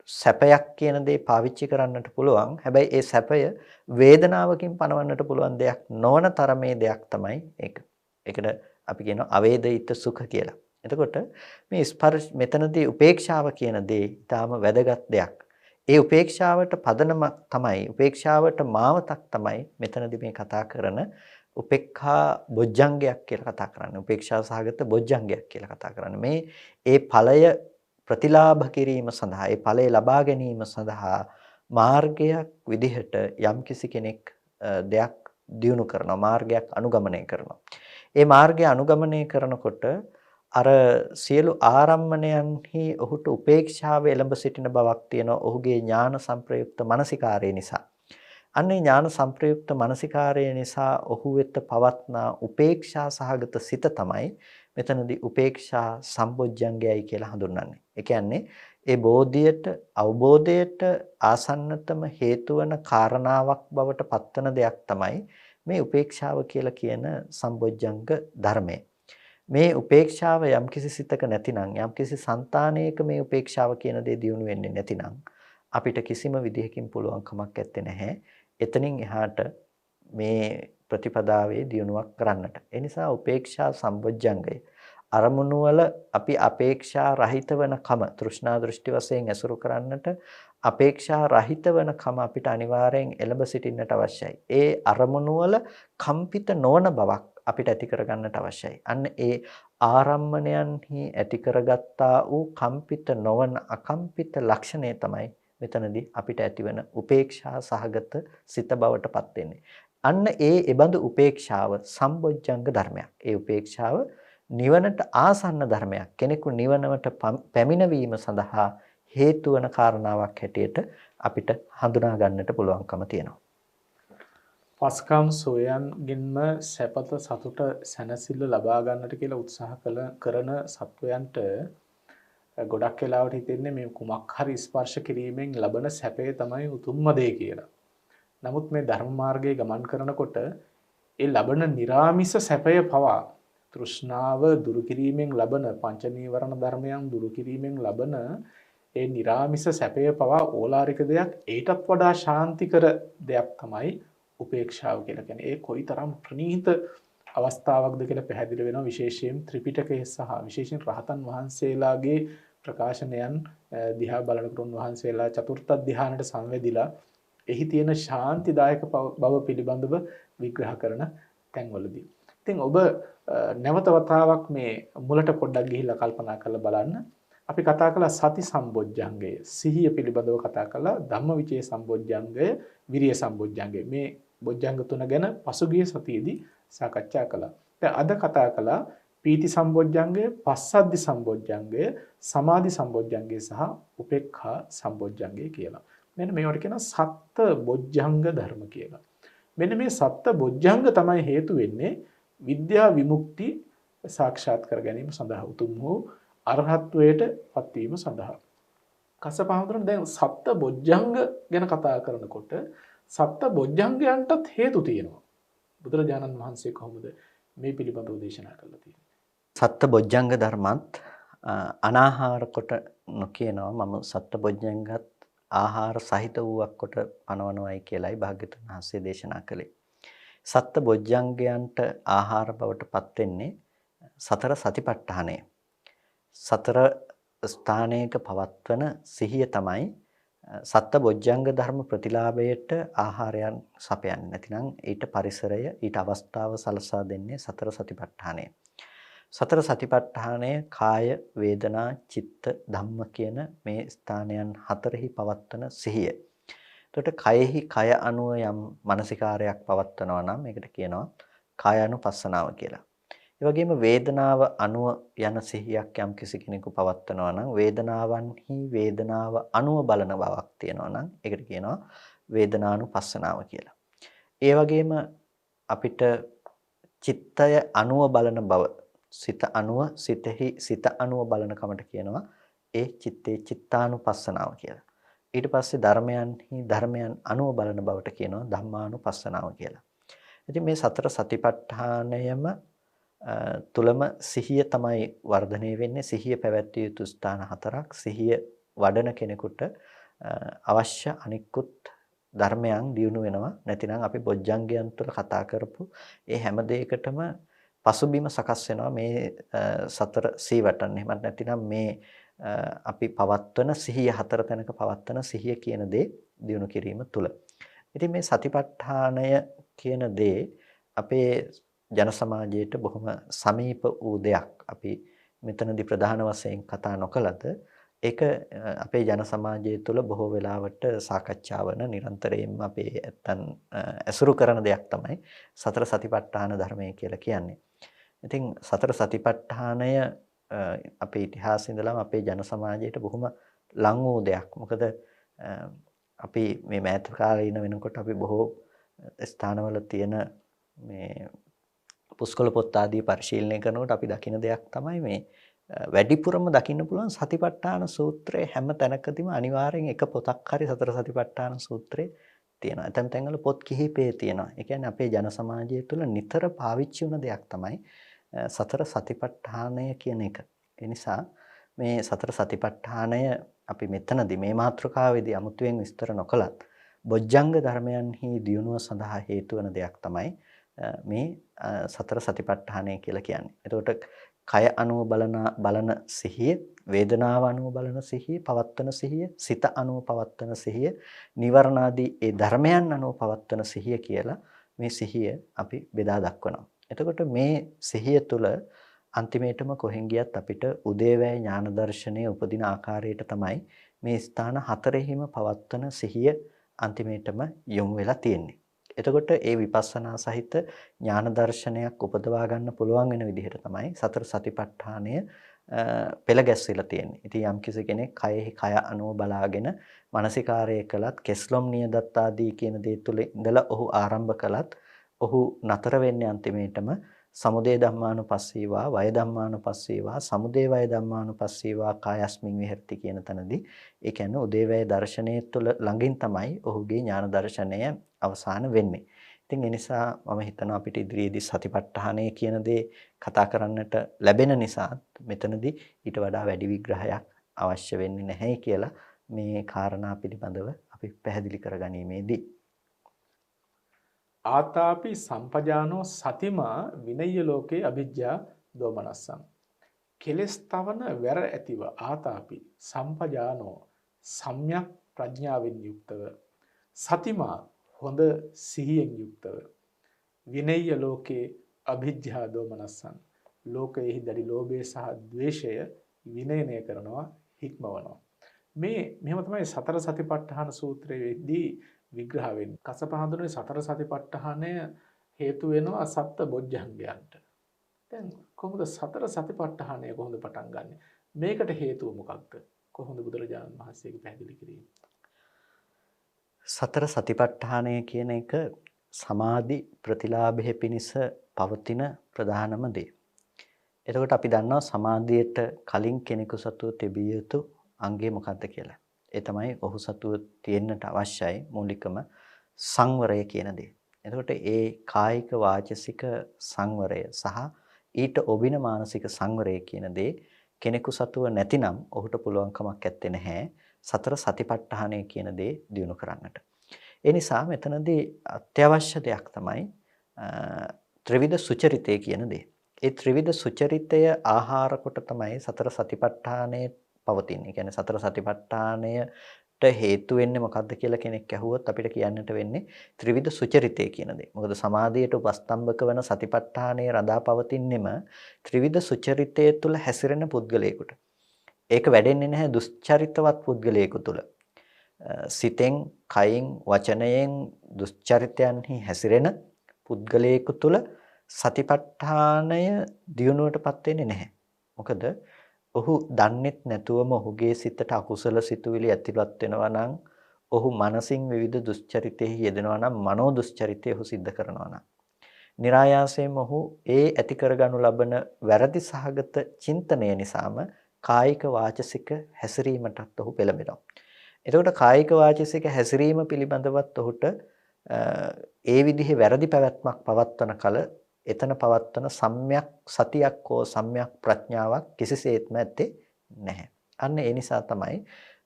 සැපයක් කියන දේ පාවිච්චි කරන්නට පුළුවන්. හැබැයි ඒ සැපය වේදනාවකින් පනවන්නට පුළුවන් දෙයක් නොවන තරමේ දෙයක් තමයි ඒක. ඒකට අපි කියනවා අවේදිත සුඛ කියලා. එතකොට මේ ස්පර්ශ මෙතනදී උපේක්ෂාව කියන දේ ඊටාම වැදගත් දෙයක්. ඒ උපේක්ෂාවට පදනමක් තමයි, උපේක්ෂාවට මාවතක් තමයි මෙතනදී මේ කතා කරන උපේක්ඛා බොජ්ජංගයක් කියලා කතා කරන්නේ. උපේක්ෂා සහගත බොජ්ජංගයක් කියලා කතා කරන්නේ. මේ ඒ ඵලය ප්‍රතිලාභ කිරීම සඳහා, ඒ ඵලය ලබා ගැනීම සඳහා මාර්ගයක් විදිහට යම්කිසි කෙනෙක් දෙයක් දියුණු කරනවා, මාර්ගයක් අනුගමනය කරනවා. ඒ මාර්ගය අනුගමනය කරනකොට අර සියලු ආරම්මණයන්හි ඔහුට උපේක්ෂාව එළඹ සිටින බවක් තියෙනවා ඔහුගේ ඥාන සංප්‍රයුක්ත මානසිකාරය නිසා. අන්නේ ඥාන සංප්‍රයුක්ත මානසිකාරය නිසා ඔහු වෙත පවත්නා උපේක්ෂා සහගත සිත තමයි මෙතනදී උපේක්ෂා සම්බොජ්ජංගයයි කියලා හඳුන්වන්නේ. ඒ කියන්නේ ඒ බෝධියට අවබෝධයට ආසන්නතම හේතු වන කාරණාවක් බවට පත්වන දෙයක් තමයි මේ උපේක්ෂාව කියලා කියන සම්බොජ්ජංග ධර්මය. මේ උපේක්ෂාව යම්කිසි සිතක නැතිනම් යම්කිසි సంతානයක මේ උපේක්ෂාව කියන දේ දියුණු වෙන්නේ නැතිනම් අපිට කිසිම විදිහකින් පුළුවන් කමක් නැත්තේ නැහැ. එතනින් එහාට මේ ප්‍රතිපදාවේ දියුණුවක් කරන්නට. ඒ නිසා උපේක්ෂා සම්බොජ්ජංගය අරමුණු වල අපි අපේක්ෂා රහිත වන කම තෘෂ්ණා දෘෂ්ටි වශයෙන් ඇසුරු කරන්නට අපේක්ෂා රහිත වන කම අපිට අනිවාර්යෙන් එළඹ සිටින්නට අවශ්‍යයි. ඒ අරමුණු වල කම්පිත නොවන බවක් අපිට ඇති කරගන්නට අවශ්‍යයි. අන්න ඒ ආරම්මණයන්හි ඇති කරගත්තා වූ කම්පිත නොවන අකම්පිත ලක්ෂණය තමයි මෙතනදී අපිට ඇතිවන උපේක්ෂා සහගත සිත බවට පත් වෙන්නේ. අන්න ඒබඳු උපේක්ෂාව සම්බොජ්ජංග ධර්මයක්. ඒ උපේක්ෂාව නිවනට ආසන්න ධර්මයක්. කෙනෙකු නිවනට පැමිණවීම සඳහා හේතු වන කාරණාවක් හැටියට අපිට හඳුනා ගන්නට පුළුවන්කම තියෙනවා. පස්කම් සොයන්ගින්ම සැපත සතුට සැනසෙල්ල ලබා ගන්නට කියලා උත්සාහ කරන සත්වයන්ට ගොඩක් වෙලාවට හිතෙන්නේ මේ කුමක් හරි ස්පර්ශ කිරීමෙන් ලබන සැපේ තමයි උතුම්ම දේ කියලා. නමුත් මේ ධර්ම මාර්ගයේ ගමන් කරනකොට ඒ ලබන निराமிස සැපය පවා තෘෂ්ණාව දුරු කිරීමෙන් ලබන පංච නීවරණ ධර්මයන් දුරු කිරීමෙන් ලබන ඒ निराமிස සැපය පවා ඕලාරික දෙයක්, ඊටත් වඩා ශාන්තිකර දෙයක් තමයි උපේක්ෂාව කියලා කියන්නේ. ඒ කොයිතරම් ප්‍රණීත අවස්ථාවක්ද කියලා පැහැදිලි වෙනවා විශේෂයෙන් ත්‍රිපිටකයේ සහ විශේෂයෙන් රහතන් වහන්සේලාගේ ප්‍රකාශනයන් දිහා බලනකොට උන්වහන්සේලා චතුර්ථ ධ්‍යානයට සංවැදිලා එහි තියෙන ශාන්තිදායක බව පිළිබඳව විග්‍රහ කරන තැන්වලදී. ඉතින් ඔබ නැවත වතාවක් මේ මුලට පොඩ්ඩක් ගිහිල්ලා කල්පනා කරලා බලන්න. අපි කතා කළා සති සම්බොජ්ජංගය, සිහිය පිළිබඳව කතා කළා, ධම්මවිචේ සම්බොජ්ජංගය, විරිය සම්බොජ්ජංගය. මේ බොජ්ජංග තුන ගැන පසුගිය සතියේදී සාකච්ඡා කළා. දැන් අද කතා කළා පීති සම්බොජ්ජංගය, පස්සද්ධි සම්බොජ්ජංගය, සමාධි සම්බොජ්ජංගය සහ උපේක්ඛා සම්බොජ්ජංගය කියලා. මෙන්න මේවට කියනවා සත්ත බොජ්ජංග ධර්ම කියලා. මෙන්න මේ සත්ත බොජ්ජංග තමයි හේතු වෙන්නේ විද්‍යා විමුක්ති සාක්ෂාත් කර ගැනීම සඳහා, උතුම් වූ අරහත්වයට පත්වීම සඳහා. කසපහඳුරන දැන් සත්ත බොජ්ජංග ගැන කතා කරනකොට සත්ත බොජ්ජංගයන්ටත් හේතු තියෙනවා. බුදුරජාණන් වහන්සේ කොහොමද මේ පිළිබඳව දේශනා කළා තියෙන්නේ? සත්ත බොජ්ජංග ධර්මත් අනාහාර කොට නොකියනවා. මම සත්ත බොජ්ජංගත් ආහාර සහිත වූවක් කොට පනවනවායි කියලායි භාග්‍යවතුන් වහන්සේ දේශනා කළේ. සත්ත බොජ්ජංගයන්ට ආහාර බවට පත් වෙන්නේ සතර සතිපට්ඨානය. සතර ස්ථානයක පවත්වන සිහිය තමයි සත්ත බොජ්ජංග ධර්ම ප්‍රතිලාභයට ආහාරයන් සපයන්නේ. නැතිනම් ඊට පරිසරය, ඊට අවස්ථාව සලසා දෙන්නේ සතර සතිපට්ඨානය. සතර සතිපට්ඨානය කාය, වේදනා, චිත්ත, ධම්ම කියන මේ ස්ථානයන් හතරෙහි පවත්වන සිහිය. එතකොට කයෙහි කය අනුව යම් මානසිකාරයක් පවත්වනවා නම් මේකට කියනවා කායानुපස්සනාව කියලා. ඒ වගේම වේදනාව අනුව යන සිහියක් යම් කිසි කෙනෙකු පවත්වනවා නම් වේදනාවන්හි වේදනාව අනුව බලන බවක් තියෙනවා නම් ඒකට කියනවා වේදනානුපස්සනාව කියලා. ඒ වගේම අපිට චිත්තය අනුව බලන බව, සිත අනුව සිත අනුව බලන කමට කියනවා ඒ චිත්තේ චිත්තානුපස්සනාව කියලා. ඊට පස්සේ ධර්මයන් අනුව බලන බවට කියනවා ධම්මානුපස්සනාව කියලා. ඉතින් මේ සතර සතිපට්ඨානයම තුලම සිහිය තමයි වර්ධනය වෙන්නේ. සිහිය පැවැත්විය යුතු ස්ථාන හතරක්. සිහිය වඩන කෙනෙකුට අවශ්‍ය අනිකුත් ධර්මයන් දියුණු වෙනවා. නැතිනම් අපි බොජ්ජංගයන් තුළ කතා කරපු ඒ හැම දෙයකටම පසුබිම සකස් වෙනවා මේ සතර සීවටන්. එහෙමත් නැතිනම් මේ අපි පවත්වන සිහිය හතර තැනක පවත්වන සිහිය කියන දේ දියුණු කිරීම තුළ. ඉතින් මේ සතිපට්ඨානය කියන දේ අපේ ජන සමාජයට බොහොම සමීප වූ දෙයක්. අපි මෙතනදී ප්‍රධාන වශයෙන් කතා නොකලද ඒක අපේ ජන සමාජය තුළ බොහෝ වෙලාවට සාකච්ඡා වන නිරන්තරයෙන්ම අපේ ඇත්තන් ඇසුරු කරන දෙයක් තමයි සතර සතිපට්ඨාන ධර්මය කියලා කියන්නේ. ඉතින් සතර සතිපට්ඨානය අපේ ඉතිහාසයේ ඉඳලම අපේ ජන සමාජයට බොහොම ලං වූ දෙයක්. මොකද අපි මේ මෑත කාලේ ඉන වෙනකොට අපි බොහෝ ස්ථානවල තියෙන මේ පුස්කොළ පොත් ආදී පරිශීලනය කරනකොට අපි දකින දෙයක් තමයි මේ වැඩිපුරම දකින්න පුළුවන් සතිපට්ඨාන සූත්‍රයේ හැම තැනකදීම අනිවාර්යෙන් එක පොතක් හරි සතර සතිපට්ඨාන සූත්‍රයේ තියෙනවා. ඇතැම් තැන්වල පොත් කිහිපේ තියෙනවා. ඒ කියන්නේ අපේ ජන සමාජය තුළ නිතර පාවිච්චි වන දෙයක් තමයි සතර සතිපට්ඨානය කියන එක. ඒ නිසා මේ සතර සතිපට්ඨානය අපි මෙතනදී මේ මාතෘකාවේදී අමුතුවෙන් විස්තර නොකලත් බොජ්ජංග ධර්මයන්හි දියුණුව සඳහා හේතු වන දෙයක් තමයි මේ සතර සතිපට්ඨානය කියලා කියන්නේ. එතකොට කය අනුව බලන සිහිය, වේදනාව අනුව බලන සිහිය, පවත්වන සිහිය, සිත අනුව පවත්වන සිහිය, නිවර්ණාදී ඒ ධර්මයන් අනුව පවත්වන සිහිය කියලා මේ සිහිය අපි බෙදා දක්වනවා. එතකොට මේ සිහිය තුළ අන්තිමේටම කොහෙන් ගියත් අපිට උදේවැය ඥාන දර්ශනයේ උපදින ආකාරයට තමයි මේ ස්ථාන හතරෙහිම පවත්වන සිහිය අන්තිමේටම යොමු වෙලා තියෙන්නේ. එතකොට ඒ විපස්සනා සහිත ඥාන දර්ශනයක් උපදවා ගන්න පුළුවන් වෙන විදිහට තමයි සතර සතිපට්ඨානය පෙළ ගැස්විලා තියෙන්නේ. ඉතින් යම්කිසි කෙනෙක් කයෙහි කය අනුව බලාගෙන මානසිකාරය කළත්, කෙස්ලොම් නියදත් ආදී කියන දේ තුළ ඉඳලා ඔහු ආරම්භ කළත්, ඔහු නතර වෙන්නේ අන්තිමේටම සමුදය ධම්මානුපස්සීවා, වය ධම්මානුපස්සීවා, සමුදය වය ධම්මානුපස්සීවා කායස්මින් විහෙරති කියන තැනදී ඒ කියන්නේ උදේවැය දර්ශනයේ තුළ ළඟින් තමයි ඔහුගේ ඥාන දර්ශනය අවසාන වෙන්නේ. ඉතින් ඒ නිසා මම හිතනවා අපිට ඉදිරියේදී සතිපට්ඨානය කියන දේ කතා කරන්නට ලැබෙන නිසා මෙතනදී ඊට වඩා වැඩි විග්‍රහයක් අවශ්‍ය වෙන්නේ නැහැ කියලා මේ කාරණා පිළිබඳව අපි පැහැදිලි කරගැනීමේදී ආතාපි සම්පජානෝ සතිමා විනය්‍ය ලෝකේ අවිජ්ජා දෝමනස්සං. කෙලස් තවන වැර ඇතිව ආතාපි සම්පජානෝ සම්‍යක් ප්‍රඥාවෙන් යුක්තව සතිමා හොඳ සිහියෙන් යුක්තව විනය්‍ය ලෝකේ අවිජ්ජා දෝමනස්සං. ලෝකයේ දැඩි ලෝභය සහ ද්වේෂය විනයනය කරනවා, හික්මවනවා. මෙහෙම තමයි සතර සතිපට්ඨාන සූත්‍රයේදී විග්‍රහ වෙන්නේ. කසපහඳුනේ සතර සතිපට්ඨානය හේතු වෙනවා සප්ත බොජ්ජංගයන්ට. දැන් කොහොමද සතර සතිපට්ඨානය කොහොමද පටන් ගන්නෙ? මේකට හේතුව මොකක්ද? කොහොමද බුදුරජාණන් වහන්සේගේ පැහැදිලි කිරීම? සතර සතිපට්ඨානය කියන එක සමාධි ප්‍රතිලාභය පිණිස පවතින ප්‍රධානම දේ. එතකොට අපි දන්නවා සමාධියට කලින් කෙනෙකු සතුව තිබිය යුතු අංගය මොකක්ද කියලා. ඒ තමයි ඔහු සතුව තියෙන්නට අවශ්‍යයි මූලිකම සංවරය කියන දේ. එතකොට ඒ කායික වාචසික සංවරය සහ ඊට ඔබින මානසික සංවරය කියන දේ කෙනෙකු සතුව නැතිනම් ඔහුට පුළුවන් කමක් නැත්තේ නැහැ සතර සතිපට්ඨානය කියන දේ දියුණු කරන්නට. ඒ නිසා මෙතනදී අත්‍යවශ්‍ය දෙයක් තමයි ත්‍රිවිධ සුචරිතය කියන දේ. ඒ ත්‍රිවිධ සුචරිතය ආහාර කොට තමයි සතර සතිපට්ඨානයේ පවතින්නේ. කියන්නේ සතර සතිපට්ඨානයට හේතු වෙන්නේ මොකද්ද කියලා කෙනෙක් ඇහුවොත් අපිට කියන්නට වෙන්නේ ත්‍රිවිධ සුචරිතය කියන දේ. මොකද සමාධියට උපස්තම්භක වන සතිපට්ඨානයේ රඳා පවතින්නෙම ත්‍රිවිධ සුචරිතය තුළ හැසිරෙන පුද්ගලයෙකුට. ඒක වැඩෙන්නේ නැහැ දුස්චරිතවත් පුද්ගලයෙකු තුළ. සිතෙන්, කයින්, වචනයෙන් දුස්චරිතයන්හි හැසිරෙන පුද්ගලයෙකු තුළ සතිපට්ඨානය දියුණුවටපත් වෙන්නේ නැහැ. මොකද ඔහු දන්නේත් නැතුවම ඔහුගේ සිතට අකුසල සිතුවිලි ඇතිවත් වෙනවා නම්, ඔහු මනසින් විවිධ දුස්චරිතෙහි යෙදෙනවා නම්, මනෝ දුස්චරිතය ඔහු සිද්ධ කරනවා නම්, નિરાයාසයෙන්ම ඔහු ඒ ඇති කරගනු ලබන වැරදි සහගත චින්තනය නිසාම කායික වාචසික හැසිරීමටත් ඔහු පෙළඹෙනවා. එතකොට කායික වාචසික හැසිරීම පිළිබඳවත් ඔහුට ඒ විදිහේ වැරදි පැවැත්මක් පවත්වන කල එතන පවත්වන සම්‍යක් සතියක් හෝ සම්‍යක් ප්‍රඥාවක් කිසිසේත්ම ඇත්තේ නැහැ. අන්න ඒ නිසා තමයි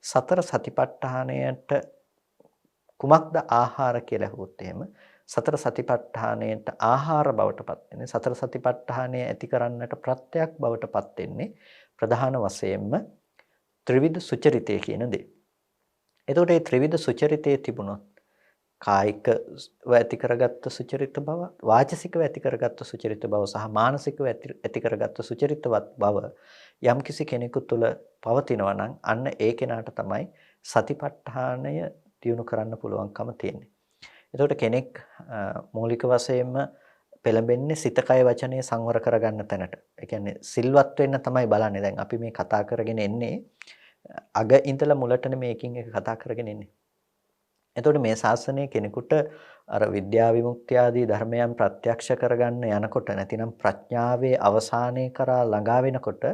සතර සතිපට්ඨානයට කුමක්ද ආහාර කියලා හුවොත් එහෙම සතර සතිපට්ඨානයට ආහාර බවට පත් වෙන්නේ සතර සතිපට්ඨානය ඇති කරන්නට ප්‍රත්‍යක් බවට පත් වෙන්නේ ප්‍රධාන වශයෙන්ම ත්‍රිවිධ සුචරිතය කියන දේ. එතකොට මේ ත්‍රිවිධ සුචරිතයේ තිබුණොත් කායිකව ඇති කරගත්තු සුචරිත බව, වාචසිකව ඇති කරගත්තු සුචරිත බව සහ මානසිකව ඇති කරගත්තු සුචරිතවත් බව යම්කිසි කෙනෙකු තුළ පවතිනවා නම් අන්න ඒ කෙනාට තමයි සතිපට්ඨානය දියුණු කරන්න පුළුවන්කම තියෙන්නේ. එතකොට කෙනෙක් මූලික වශයෙන්ම පෙළඹෙන්නේ සිත කය වචනය සංවර කරගන්න තැනට. ඒ කියන්නේ සිල්වත් වෙන්න තමයි බලන්නේ. දැන් අපි මේ කතා කරගෙන එන්නේ අග ඉඳලා මුලටනේ මේකින් එක කතා කරගෙන එන්නේ. එතකොට මේ ශාසනයේ කෙනෙකුට අර විද්‍යා විමුක්තිය ආදී ධර්මයන් ප්‍රත්‍යක්ෂ කරගන්න යනකොට නැතිනම් ප්‍රඥාවේ අවසානයේ කරා ළඟා වෙනකොට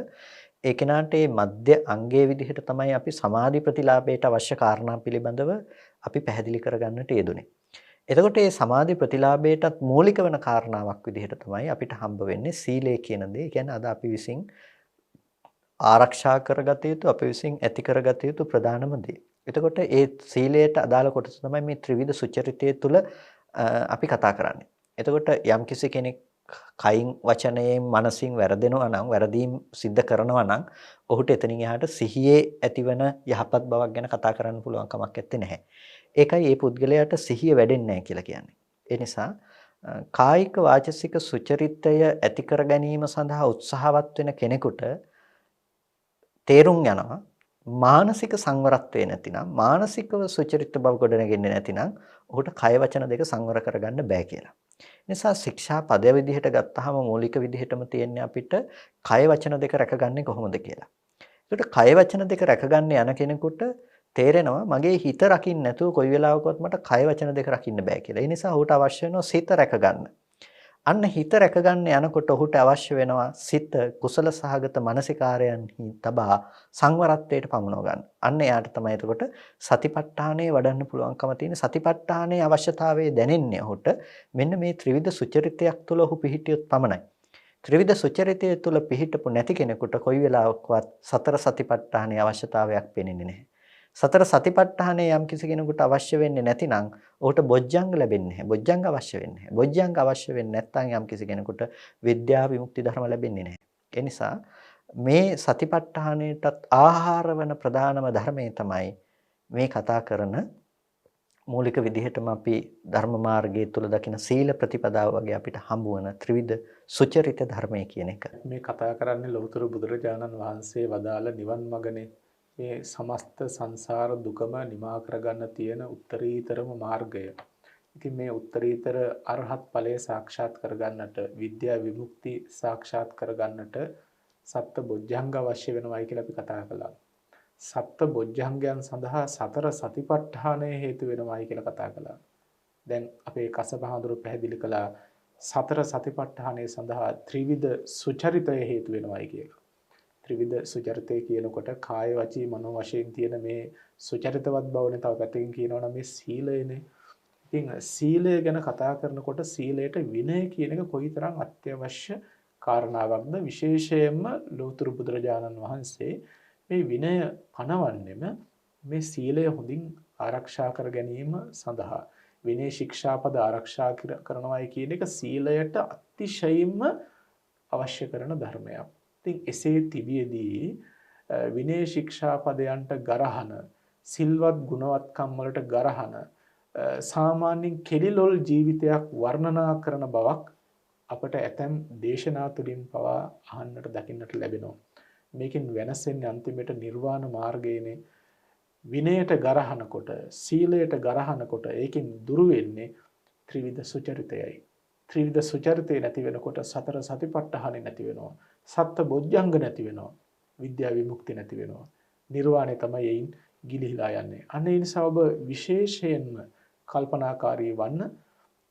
ඒ කෙනාට මේ මධ්‍ය අංගයේ විදිහට තමයි අපි සමාධි ප්‍රතිලාභයට අවශ්‍ය කාරණා පිළිබඳව අපි පැහැදිලි කරගන්නට යෙදුනේ. එතකොට මේ සමාධි ප්‍රතිලාභයටත් මූලික වෙන කාරණාවක් විදිහට තමයි අපිට හම්බ වෙන්නේ සීලය කියන දේ. ඒ කියන්නේ අද අපි විසින් ආරක්ෂා කරගත යුතු අපි විසින් ඇති කරගත යුතු ප්‍රධානම දේ. එතකොට ඒ සීලයට අදාළ කොටස තමයි මේ ත්‍රිවිධ සුචරිතය තුළ අපි කතා කරන්නේ. එතකොට යම්කිසි කෙනෙක් කයින් වචනයෙන් මනසින් වැරදෙනවා නම් වැරදීම් සිද්ධ කරනවා නම් ඔහුට එතනින් එහාට සිහියේ ඇතිවන යහපත් බවක් ගැන කතා කරන්න පුළුවන් කමක් නැත්තේ නැහැ. ඒකයි මේ පුද්ගලයාට සිහිය වැඩෙන්නේ නැහැ කියලා කියන්නේ. ඒ නිසා කායික වාචසික සුචරිතය ඇති කර ගැනීම සඳහා උත්සාහවත් වෙන කෙනෙකුට තේරුම් යනවා මානසික සංවරත්වය නැතිනම් මානසිකව සුචරිත බව ගොඩනගෙන්නේ නැතිනම් ඔහුට කය වචන දෙක සංවර කරගන්න බෑ කියලා. නිසා ශික්ෂා පදය විදිහට ගත්තාම මූලික විදිහටම තියෙන්නේ අපිට කය වචන දෙක රැකගන්නේ කොහොමද කියලා. ඒකට කය වචන දෙක රැකගන්න යන කෙනෙකුට තේරෙනවා මගේ හිත රකින්න නැතුව කොයි වෙලාවකවත් මට කය වචන දෙක රකින්න බෑ කියලා. ඒ නිසා ඔහුට අවශ්‍ය වෙනවා සිත රැකගන්න. අන්න හිත රැකගන්න යනකොට ඔහුට අවශ්‍ය වෙනවා සිත කුසල සහගත මානසිකාරයන්හි තබා සංවරත්වයට පමුණව ගන්න. අන්න එයාට තමයි එතකොට සතිපට්ඨානය වඩන්න පුළුවන්කම තියෙන. සතිපට්ඨානයේ අවශ්‍යතාවය දැනෙන්නේ ඔහුට මෙන්න මේ ත්‍රිවිධ සුචරිතයක් තුළ ඔහු පිහිටියොත් පමණයි. ත්‍රිවිධ සුචරිතය තුළ පිහිටපු නැති කෙනෙකුට කොයි වෙලාවකවත් සතර සතිපට්ඨානයේ අවශ්‍යතාවයක් පේන්නේ නැහැ. සතර සතිපට්ඨානය යම් කිසි කෙනෙකුට අවශ්‍ය වෙන්නේ නැතිනම් ඔහුට බොජ්ජංග ලැබෙන්නේ නැහැ. බොජ්ජංග අවශ්‍ය වෙන්නේ නැහැ. බොජ්ජංග අවශ්‍ය වෙන්නේ නැත්නම් යම් කිසි කෙනෙකුට විද්‍යා විමුක්ති ධර්ම ලැබෙන්නේ නැහැ. ඒ නිසා මේ සතිපට්ඨානයටත් ආහාර වන ප්‍රධානම ධර්මය තමයි මේ කතා කරන මූලික විදිහටම අපි ධර්ම මාර්ගයේ තුල දකින සීල ප්‍රතිපදාව වගේ අපිට හම්බ වන ත්‍රිවිධ සුචරිත ධර්මය කියන එක. මේ කතා කරන්නේ ලෞතර බුදුරජාණන් වහන්සේ වදාළ නිවන් මගනේ. මේ සමස්ත සංසාර දුකම නිමා කරගන්න තියෙන උත්තරීතරම මාර්ගය. ඉතින් මේ උත්තරීතර අරහත් ඵලය සාක්ෂාත් කරගන්නට විද්‍යා විමුක්ති සාක්ෂාත් කරගන්නට සත්ත බොජ්ජංග අවශ්‍ය වෙනවායි කියලා අපි කතා කළා. සත්ත බොජ්ජංගයන් සඳහා සතර සතිපට්ඨානය හේතු වෙනවායි කියලා කතා කළා. දැන් අපේ කසපහඳුරු පැහැදිලි කළා සතර සතිපට්ඨානය සඳහා ත්‍රිවිධ සුචරිතය හේතු වෙනවායි කියලා. ත්‍රිවිධ සුචරිතය කියනකොට කාය වචී මනෝ වශයෙන් තියෙන මේ සුචරිතවත් බවනේ. තව පැත්තකින් කියනවා නම් මේ සීලයනේ. ඉතින් සීලය ගැන කතා කරනකොට සීලයට විනය කියන එක කොයිතරම් අත්‍යවශ්‍ය කාරණාවක්ද. විශේෂයෙන්ම ලෞතර බුදුරජාණන් වහන්සේ මේ විනය පනවන්නෙම මේ සීලය හොඳින් ආරක්ෂා කර ගැනීම සඳහා. විනය ශික්ෂාපද ආරක්ෂා කරනවායි කියන එක සීලයට අතිශයින්ම අවශ්‍ය කරන ධර්මයක්. ඉතින් එසේ තිබියදී විනය ශික්ෂාපදයන්ට ගරහන සිල්වත් ගුණවත්කම් වලට ගරහන සාමාන්‍යයෙන් කෙලිලොල් ජීවිතයක් වර්ණනා කරන බවක් අපට ඇතැම් දේශනා තුලින් පවා අහන්නට දකින්නට ලැබෙනවා. මේකෙන් වෙනසෙන්නේ අන්තිමට නිර්වාණ මාර්ගයේනේ. විනයට ගරහනකොට සීලයට ගරහනකොට ඒකෙන් දුරු වෙන්නේ ත්‍රිවිධ සුචරිතයයි. ත්‍රිවිධ සුචරිතය නැති වෙනකොට සතර සතිපට්ඨානෙ නැති වෙනවා. සත්ත බොජ්ජංග නැති වෙනවා. විද්‍යා විමුක්ති නැති වෙනවා. නිර්වාණය තමයි එයින් ගිලිහිලා යන්නේ. අන්න ඒ නිසා ඔබ විශේෂයෙන්ම කල්පනාකාරී වන්න.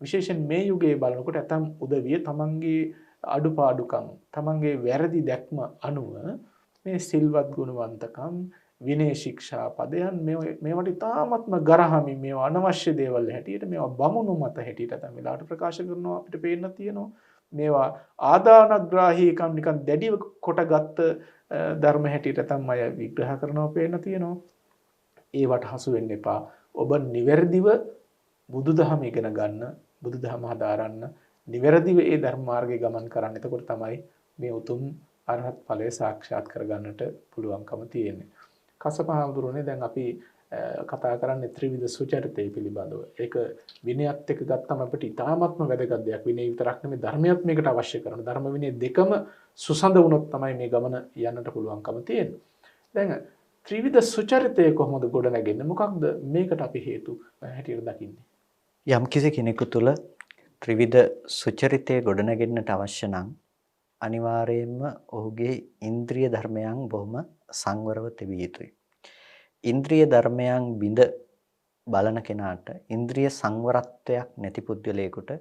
විශේෂයෙන් මේ යුගයේ බලනකොට ඇතම් උදවිය තමන්ගේ අඩුපාඩුකම් තමන්ගේ වැරදි දැක්ම අනුව මේ සිල්වත් ගුණවන්තකම් විනය ශික්ෂා පදයන් මේවට ඉතාමත්ම ගරහමින් මේවා අනවශ්‍ය දේවල් හැටියට මේවා බමුණු මත හැටියට තමයි වෙලාවට ප්‍රකාශ කරනවා අපිට පේන්න තියෙනවා. මේවා ආදානග්‍රාහීකම් නිකන් දැඩිව කොටගත් ධර්ම හැටියට තමයි විග්‍රහ කරනවා පේන්න තියෙනවා. ඒවට හසු වෙන්න එපා. ඔබ නිවැරදිව බුදුදහම ඉගෙන ගන්න, බුදුදහම හදාරන්න, නිවැරදිව ඒ ධර්ම මාර්ගයේ ගමන් කරන්න. එතකොට තමයි මේ උතුම් අරහත් ඵලය සාක්ෂාත් කරගන්නට පුළුවන්කම තියෙන්නේ. කසපහඳුරනේ දැන් අපි කතා කරන්නේ ත්‍රිවිධ සුචරිතය පිළිබඳව. ඒක විනයත් එක්ක ගත්තම අපිට ඉතාමත්ම වැදගත් දෙයක්. විනය විතරක් නෙමෙයි ධර්මයක් මේකට අවශ්‍ය කරන. ධර්ම විනය දෙකම සුසඳ වුණොත් තමයි මේ ගමන යන්නට පුළුවන්කම තියෙන්නේ. දැන් ත්‍රිවිධ සුචරිතය කොහොමද ගොඩනැගෙන්නේ? මොකක්ද මේකට අපි හේතු හැටියට දකින්නේ? යම් කිසි කෙනෙකු තුළ ත්‍රිවිධ සුචරිතය ගොඩනගෙන්නට අවශ්‍ය නම් අනිවාර්යයෙන්ම ඔහුගේ ඉන්ද්‍රිය ධර්මයන් බොහොම සංවරව තිබිය යුතුයි. ඉන්ද්‍රිය ධර්මයන් බිඳ බලන කෙනාට ඉන්ද්‍රිය සංවරත්වයක් නැති පුද්ගලයෙකුට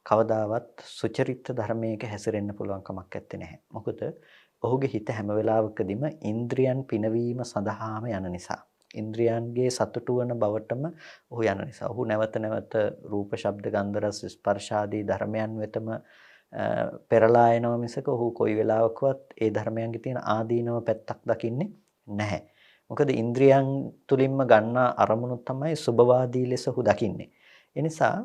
කවදාවත් සුචරිත ධර්මයක හැසිරෙන්න පුළුවන් කමක් නැත්තේ නැහැ. මොකද ඔහුගේ හිත හැම වෙලාවකදීම ඉන්ද්‍රියන් පිනවීම සඳහාම යන නිසා. ඉන්ද්‍රියන්ගේ සතුටු වන බවටම ඔහු යන නිසා. ඔහු නැවත නැවත රූප, ශබ්ද, ගන්ධ, රස, ස්පර්ශ ආදී ධර්මයන් වෙතම පෙරලා යනවා මිසක ඔහු කොයි වෙලාවකවත් ඒ ධර්මයන්ගේ තියෙන ආදීනව පැත්තක් දකින්නේ නැහැ. මොකද ඉන්ද්‍රියන් තුලින්ම ගන්නා අරමුණු තමයි සුභවාදී ලෙස ඔහු දකින්නේ. ඒ නිසා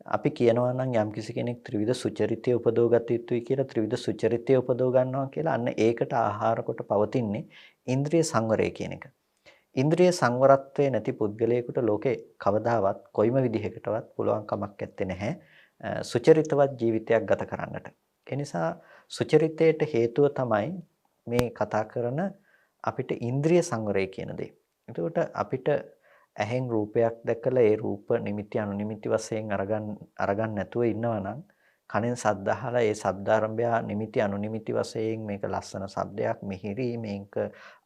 අපි කියනවා නම් යම්කිසි කෙනෙක් ත්‍රිවිධ සුචරිතය උපදව ගත යුතුයි කියලා ත්‍රිවිධ සුචරිතය උපදව ගන්නවා කියලා අන්න ඒකට ආහාර කොට පවතින්නේ ඉන්ද්‍රිය සංවරය කියන එක. ඉන්ද්‍රිය සංවරත්වයේ නැති පුද්ගලයෙකුට ලෝකේ කවදාවත් කොයිම විදිහකටවත් පුළුවන් කමක් නැත්තේ නැහැ සුචරිතවත් ජීවිතයක් ගත කරන්නට. ඒ නිසා සුචරිතයට හේතුව තමයි මේ කතා කරන අපිට ඉන්ද්‍රිය සංවරය කියන දේ. එතකොට අපිට ඇහෙන් රූපයක් දැකලා ඒ රූප නිමිති අනුනිමිති වශයෙන් අරගන්න නැතුව ඉන්නවා නම් කනෙන් ශබ්ද අහලා ඒ ශබ්දාරම්භය නිමිති අනුනිමිති වශයෙන් මේක ලස්සන ශබ්දයක් මිහිරි මේක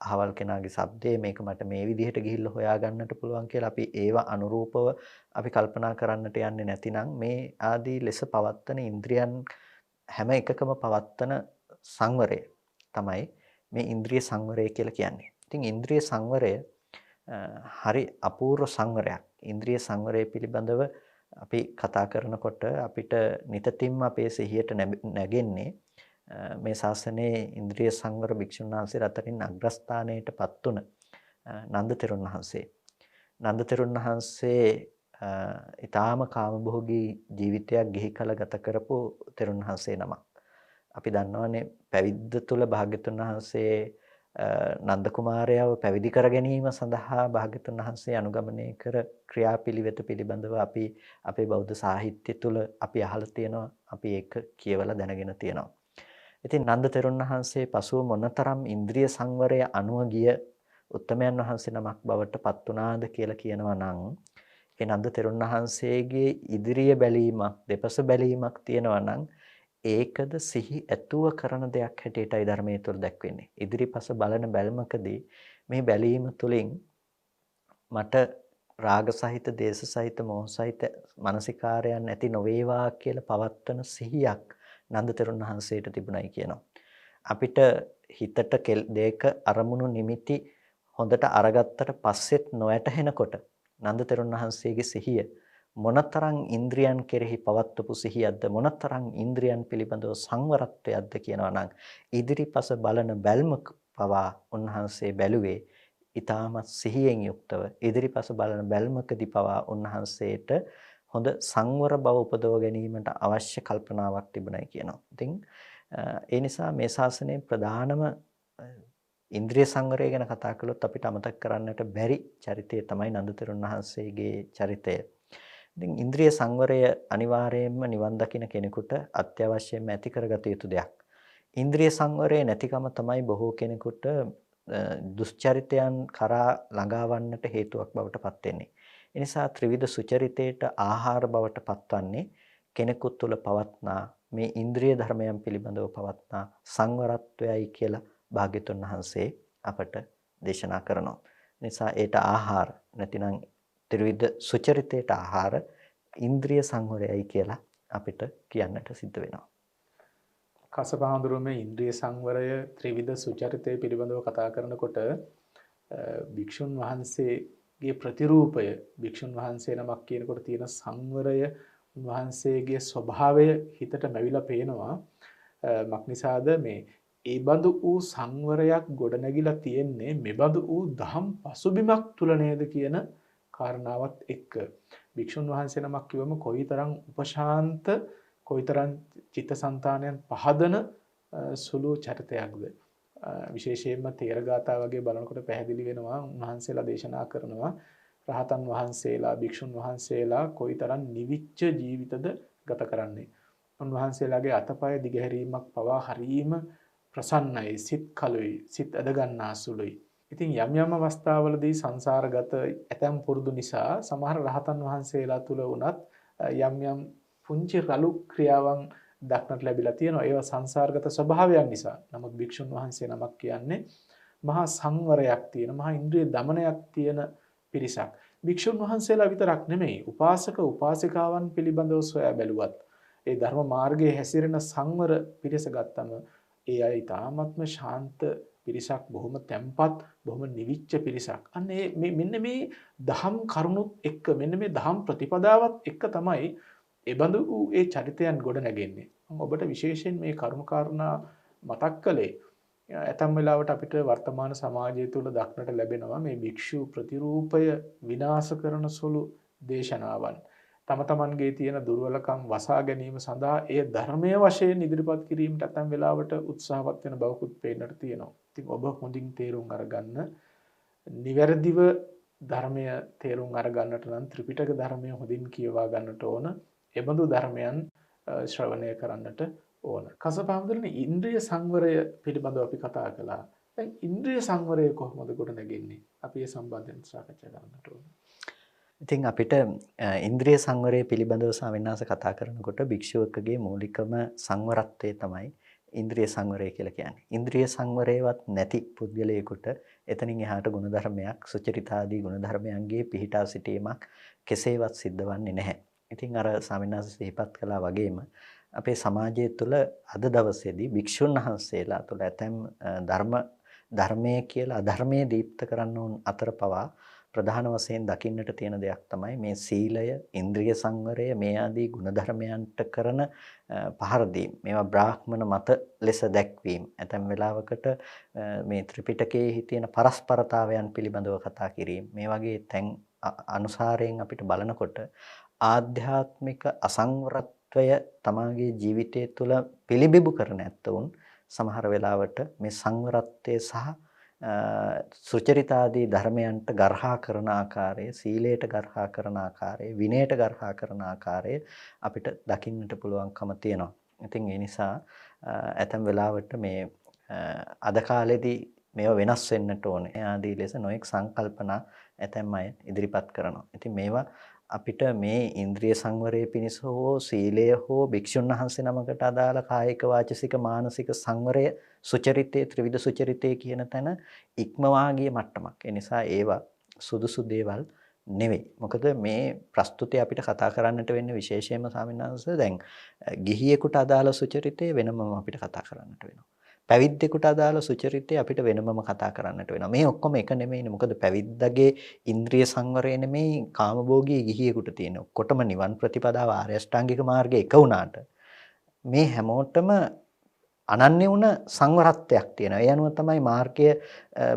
අහවල් කෙනාගේ ශබ්දේ මේක මට මේ විදිහට ගිහිල්ලා හොයා ගන්නට පුළුවන් කියලා අපි ඒව අනුරූපව අපි කල්පනා කරන්නට යන්නේ නැතිනම් මේ ආදී ලෙස පවත්තන ඉන්ද්‍රියන් හැම එකකම පවත්තන සංවරය තමයි මේ ඉන්ද්‍රිය සංවරය කියලා කියන්නේ. ඉතින් ඉන්ද්‍රිය සංවරය හරි අපූර්ව සංවරයක්. ඉන්ද්‍රිය සංවරය පිළිබඳව අපි කතා කරනකොට අපිට නිතින්ම අපේ සිහියට නැගෙන්නේ මේ ශාසනයේ ඉන්ද්‍රිය සංවර භික්ෂුන් වහන්සේ අතරින් අග්‍රස්ථානයටපත් උන නන්ද තෙරුන් වහන්සේ. නන්ද තෙරුන් වහන්සේ ඊටාම කාමභෝගී ජීවිතයක් ගිහි කල ගත කරපු තෙරුන් වහන්සේ නමක්. අපි දන්නවනේ පැවිද්ද තුල භාග්‍යතුන් වහන්සේ නන්ද කුමාරයාව පැවිදි කර ගැනීම සඳහා භාග්‍යතුන් වහන්සේ අනුගමනය කර ක්‍රියාපිළිවෙත පිළිබඳව අපි අපේ බෞද්ධ සාහිත්‍ය තුල අපි අහලා තියෙනවා, අපි ඒක කියවලා දැනගෙන තියෙනවා. ඉතින් නන්ද තෙරුන් වහන්සේ පසුව මොනතරම් ඉන්ද්‍රිය සංවරය අනුව ගිය උත්තමයන් වහන්සේ නමක් බවට පත් වුණාද කියලා කියනවා නම් ඒ නන්ද තෙරුන් වහන්සේගේ ඉදිරිය බැලීමක්, දෙපස බැලීමක් තියෙනවා නම් ඒකද සිහි ඇතුව කරන දෙයක් හැටියටයි ධර්මයේ තුල දැක්වෙන්නේ. ඉදිරිපස බලන බැල්මකදී මේ බැලීම තුලින් මට රාග සහිත, දේශ සහිත, මෝහ සහිත මානසිකාරයන් ඇති නොවේවා කියලා පවත්වන සිහියක් නන්ද තෙරුන් වහන්සේට තිබුණයි කියනවා. අපිට හිතට දෙක අරමුණු නිමිති හොඳට අරගත්තට පස්සෙත් නොඇටහෙනකොට නන්ද තෙරුන් වහන්සේගේ සිහිය මොනතරම් ඉන්ද්‍රියන් කෙරෙහි පවත්වපු සිහියක්ද, මොනතරම් ඉන්ද්‍රියන් පිළිබඳව සංවරත්වයක්ද කියනවා නම් ඉදිරිපස බලන බැල්මක පවා උන්වහන්සේ බැලුවේ ඊටමත් සිහියෙන් යුක්තව. ඉදිරිපස බලන බැල්මකදී පවා උන්වහන්සේට හොඳ සංවර බව උපදව ගැනීමට අවශ්‍ය කල්පනාවක් තිබුණයි කියනවා. ඉතින් ඒ නිසා මේ ශාසනයේ ප්‍රධානම ඉන්ද්‍රිය සංවරය ගැන කතා කළොත් අපිට අමතක කරන්නට බැරි චරිතය තමයි නන්ද තෙරුන් වහන්සේගේ චරිතය. ඉතින් ඉන්ද්‍රිය සංවරය අනිවාර්යයෙන්ම නිවන් දකින කෙනෙකුට අත්‍යවශ්‍යයෙන්ම ඇති කරගත යුතු දෙයක්. ඉන්ද්‍රිය සංවරය නැතිකම තමයි බොහෝ කෙනෙකුට දුෂ්චරිතයන් කරා ළඟාවන්නට හේතුවක් බවට පත් වෙන්නේ. ඒ නිසා ත්‍රිවිධ සුචරිතයට ආහාර බවට පත්වන්නේ කෙනෙකු තුළ පවත්නා මේ ඉන්ද්‍රිය ධර්මයන් පිළිබඳව පවත්නා සංවරත්වයයි කියලා භාග්‍යතුන් වහන්සේ අපට දේශනා කරනවා. නිසා ඒට ආහාර නැතිනම් ත්‍රිවිධ සුචරිතයට ආහාර ඉන්ද්‍රිය සංවරයයි කියලා අපිට කියන්නට සිද්ධ වෙනවා. කසපහඳුරුමේ ඉන්ද්‍රිය සංවරය ත්‍රිවිධ සුචරිතය පිළිබඳව කතා කරනකොට භික්ෂුන් වහන්සේගේ ප්‍රතිරූපය, භික්ෂුන් වහන්සේ නමක් කියනකොට තියෙන සංවරය, උන්වහන්සේගේ ස්වභාවය හිතට මැවිලා පේනවා. මක්නිසාද මේ ඒ බඳු වූ සංවරයක් ගොඩනැගිලා තියෙන්නේ මෙබඳු වූ දහම් පසුබිමක් තුල නේද කියන කාරණාවත් එක්ක. භික්ෂුන් වහන්සේ නමක් කිව්වම කොයිතරම් උපශාන්ත, කොයිතරම් චිත්තසංතානයන් පහදන සුළු චරිතයක්ද. විශේෂයෙන්ම තේරගාථා වගේ බලනකොට පැහැදිලි වෙනවා උන්වහන්සේලා දේශනා කරනවා රහතන් වහන්සේලා භික්ෂුන් වහන්සේලා කොයිතරම් නිවිච්ච ජීවිතද ගත කරන්නේ. උන්වහන්සේලාගේ අතපය දිගහැරීමක් පවා හරීම ප්‍රසන්නයි, සිත් කලුයි, සිත් අද ගන්නාසුළුයි. ඉතින් යම් යම් අවස්ථාවලදී සංසාරගත ඇතැම් පුරුදු නිසා සමහර රහතන් වහන්සේලා තුල වුණත් යම් යම් පුංචි රළු ක්‍රියාවන් දක්නට ලැබිලා තියෙනවා. ඒවා සංසාරගත ස්වභාවයන් නිසා. නමුත් භික්ෂුන් වහන්සේ නමක් කියන්නේ මහා සංවරයක් තියෙන, මහා ඉන්ද්‍රිය දමනයක් තියෙන පිරිසක්. භික්ෂුන් වහන්සේලා විතරක් නෙමෙයි, උපාසක උපාසිකාවන් පිළිබඳව සොයා බැලුවත් ඒ ධර්ම මාර්ගයේ හැසිරෙන සංවර පිරිස ගත්තම ඒ අය ඊ타ත්ම ශාන්ත පිරිසක්, බොහොම තැම්පත්, බොහොම නිවිච්ච පිරිසක්. අන්න මෙන්න මේ දහම් කරුණුත් එක්ක, මෙන්න මේ දහම් ප්‍රතිපදාවත් එක්ක තමයි ඒ බඳු ඒ චරිතයන් ගොඩ නැගෙන්නේ. මම ඔබට විශේෂයෙන් මේ කරුණු කාරණා මතක් කළේ ඇතම් වෙලාවට අපිට වර්තමාන සමාජය තුළ දක්නට ලැබෙනවා මේ භික්ෂු ප්‍රතිරූපය විනාශ කරන සුළු දේශනාවන්. තම තමන්ගේ තියෙන දුර්වලකම් වසා ගැනීම සඳහා ඒ ධර්මය වශයෙන් ඉදිරිපත් කිරීමට ඇතම් වෙලාවට උත්සාහවත් වෙන බවකුත් පේන්නට තියෙනවා. ඉතින් ඔබ හොඳින් තේරුම් අරගන්න, නිවැරදිව ධර්මය තේරුම් අරගන්නට නම් ත්‍රිපිටක ධර්මය හොඳින් කියවා ගන්නට ඕන. එබඳු ධර්මයන් ශ්‍රවණය කරන්නට ඕන. කසපාමුදුරනේ ඉන්ද්‍රිය සංවරය පිළිබඳව අපි කතා කළා. දැන් ඉන්ද්‍රිය සංවරය කොහොමද ගොඩනගෙන්නේ? අපි ඒ සම්බන්ධයෙන් සාකච්ඡා කරන්නට ඕන. ඉතින් අපිට ඉන්ද්‍රිය සංවරය පිළිබඳව සාවින්නාස කතා කරනකොට භික්ෂුවකගේ මූලිකම සංවරත්වය තමයි ඉන්ද්‍රිය සංවරය කියලා කියන්නේ. ඉන්ද්‍රිය සංවරයවත් නැති පුද්ගලයෙකුට එතනින් එහාට ගුණධර්මයක්, සුචරිතාදී ගුණධර්මයන්ගේ පිහිටා සිටීමක් කෙසේවත් සිද්ධ වෙන්නේ නැහැ. ඉතින් අර සාවින්නාස සිහිපත් කළා වගේම අපේ සමාජය තුළ අද දවසේදී භික්ෂුන් වහන්සේලා තුළ ඇතැම් ධර්මයේ කියලා අධර්මයේ දීප්ත කරන්න උන් අතර පවා ප්‍රධාන වශයෙන් දකින්නට තියෙන දෙයක් තමයි මේ සීලය, ඉන්ද්‍රිය සංවරය, මේ ආදී ගුණධර්මයන්ට කරන පහර දීම. මේවා බ්‍රාහ්මණ මත ලෙස දැක්වීම. ඇතැම් වෙලාවකට මේ ත්‍රිපිටකයේ තියෙන පරස්පරතාවයන් පිළිබඳව කතා කිරීම. මේ වගේ තැන් අනුසාරයෙන් අපිට බලනකොට ආධ්‍යාත්මික අසංවරත්වය තමාගේ ජීවිතය තුළ පිළිබිඹු කරන ඇත්තවුන් සමහර වෙලාවට මේ සංවරත්වය සහ සුචරිතාදී ධර්මයන්ට ගර්හා කරන ආකාරය, සීලයට ගර්හා කරන ආකාරය, විනයට ගර්හා කරන ආකාරය අපිට දකින්නට පුළුවන්කම තියෙනවා. ඉතින් ඒ නිසා ඇතැම් වෙලාවට මේ අද කාලෙදී මේවා වෙනස් වෙන්නට ඕනේ. ආදී ලෙස නොඑක් සංකල්පනා ඇතැම් අය ඉදිරිපත් කරනවා. ඉතින් මේවා අපිට මේ ඉන්ද්‍රිය සංවරයේ පිණිස හෝ සීලය හෝ භික්ෂුන් වහන්සේ නමකට අදාළ කායික වාචසික මානසික සංවරය, සුචරිතයේ ත්‍රිවිධ සුචරිතයේ කියන තැන ඉක්මවා ගිය මට්ටමක්. ඒ නිසා ඒවා සුදුසු දේවල් නෙවෙයි. මොකද මේ ප්‍රස්තුතිය අපිට කතා කරන්නට වෙන්නේ විශේෂයෙන්ම ස්වාමීන් වහන්සේ දැන් ගිහියෙකුට අදාළ සුචරිතය වෙනමම අපිට කතා කරන්නට වෙනවා. පැවිද්දෙකුට අදාළ සුචරිතය අපිට වෙනමම කතා කරන්නට වෙනවා. මේ ඔක්කොම එක නෙමෙයිනේ. මොකද පැවිද්දගේ ඉන්ද්‍රිය සංවරය නෙමෙයි කාමභෝගී ගිහියෙකුට තියෙන. ඔක්කොටම නිවන් ප්‍රතිපදාව ආර්ය අෂ්ටාංගික මාර්ගය එක වුණාට මේ හැමෝටම අනන්‍ය වුණ සංවරත්වයක් තියෙනවා. ඒ අනුව තමයි මාර්ගය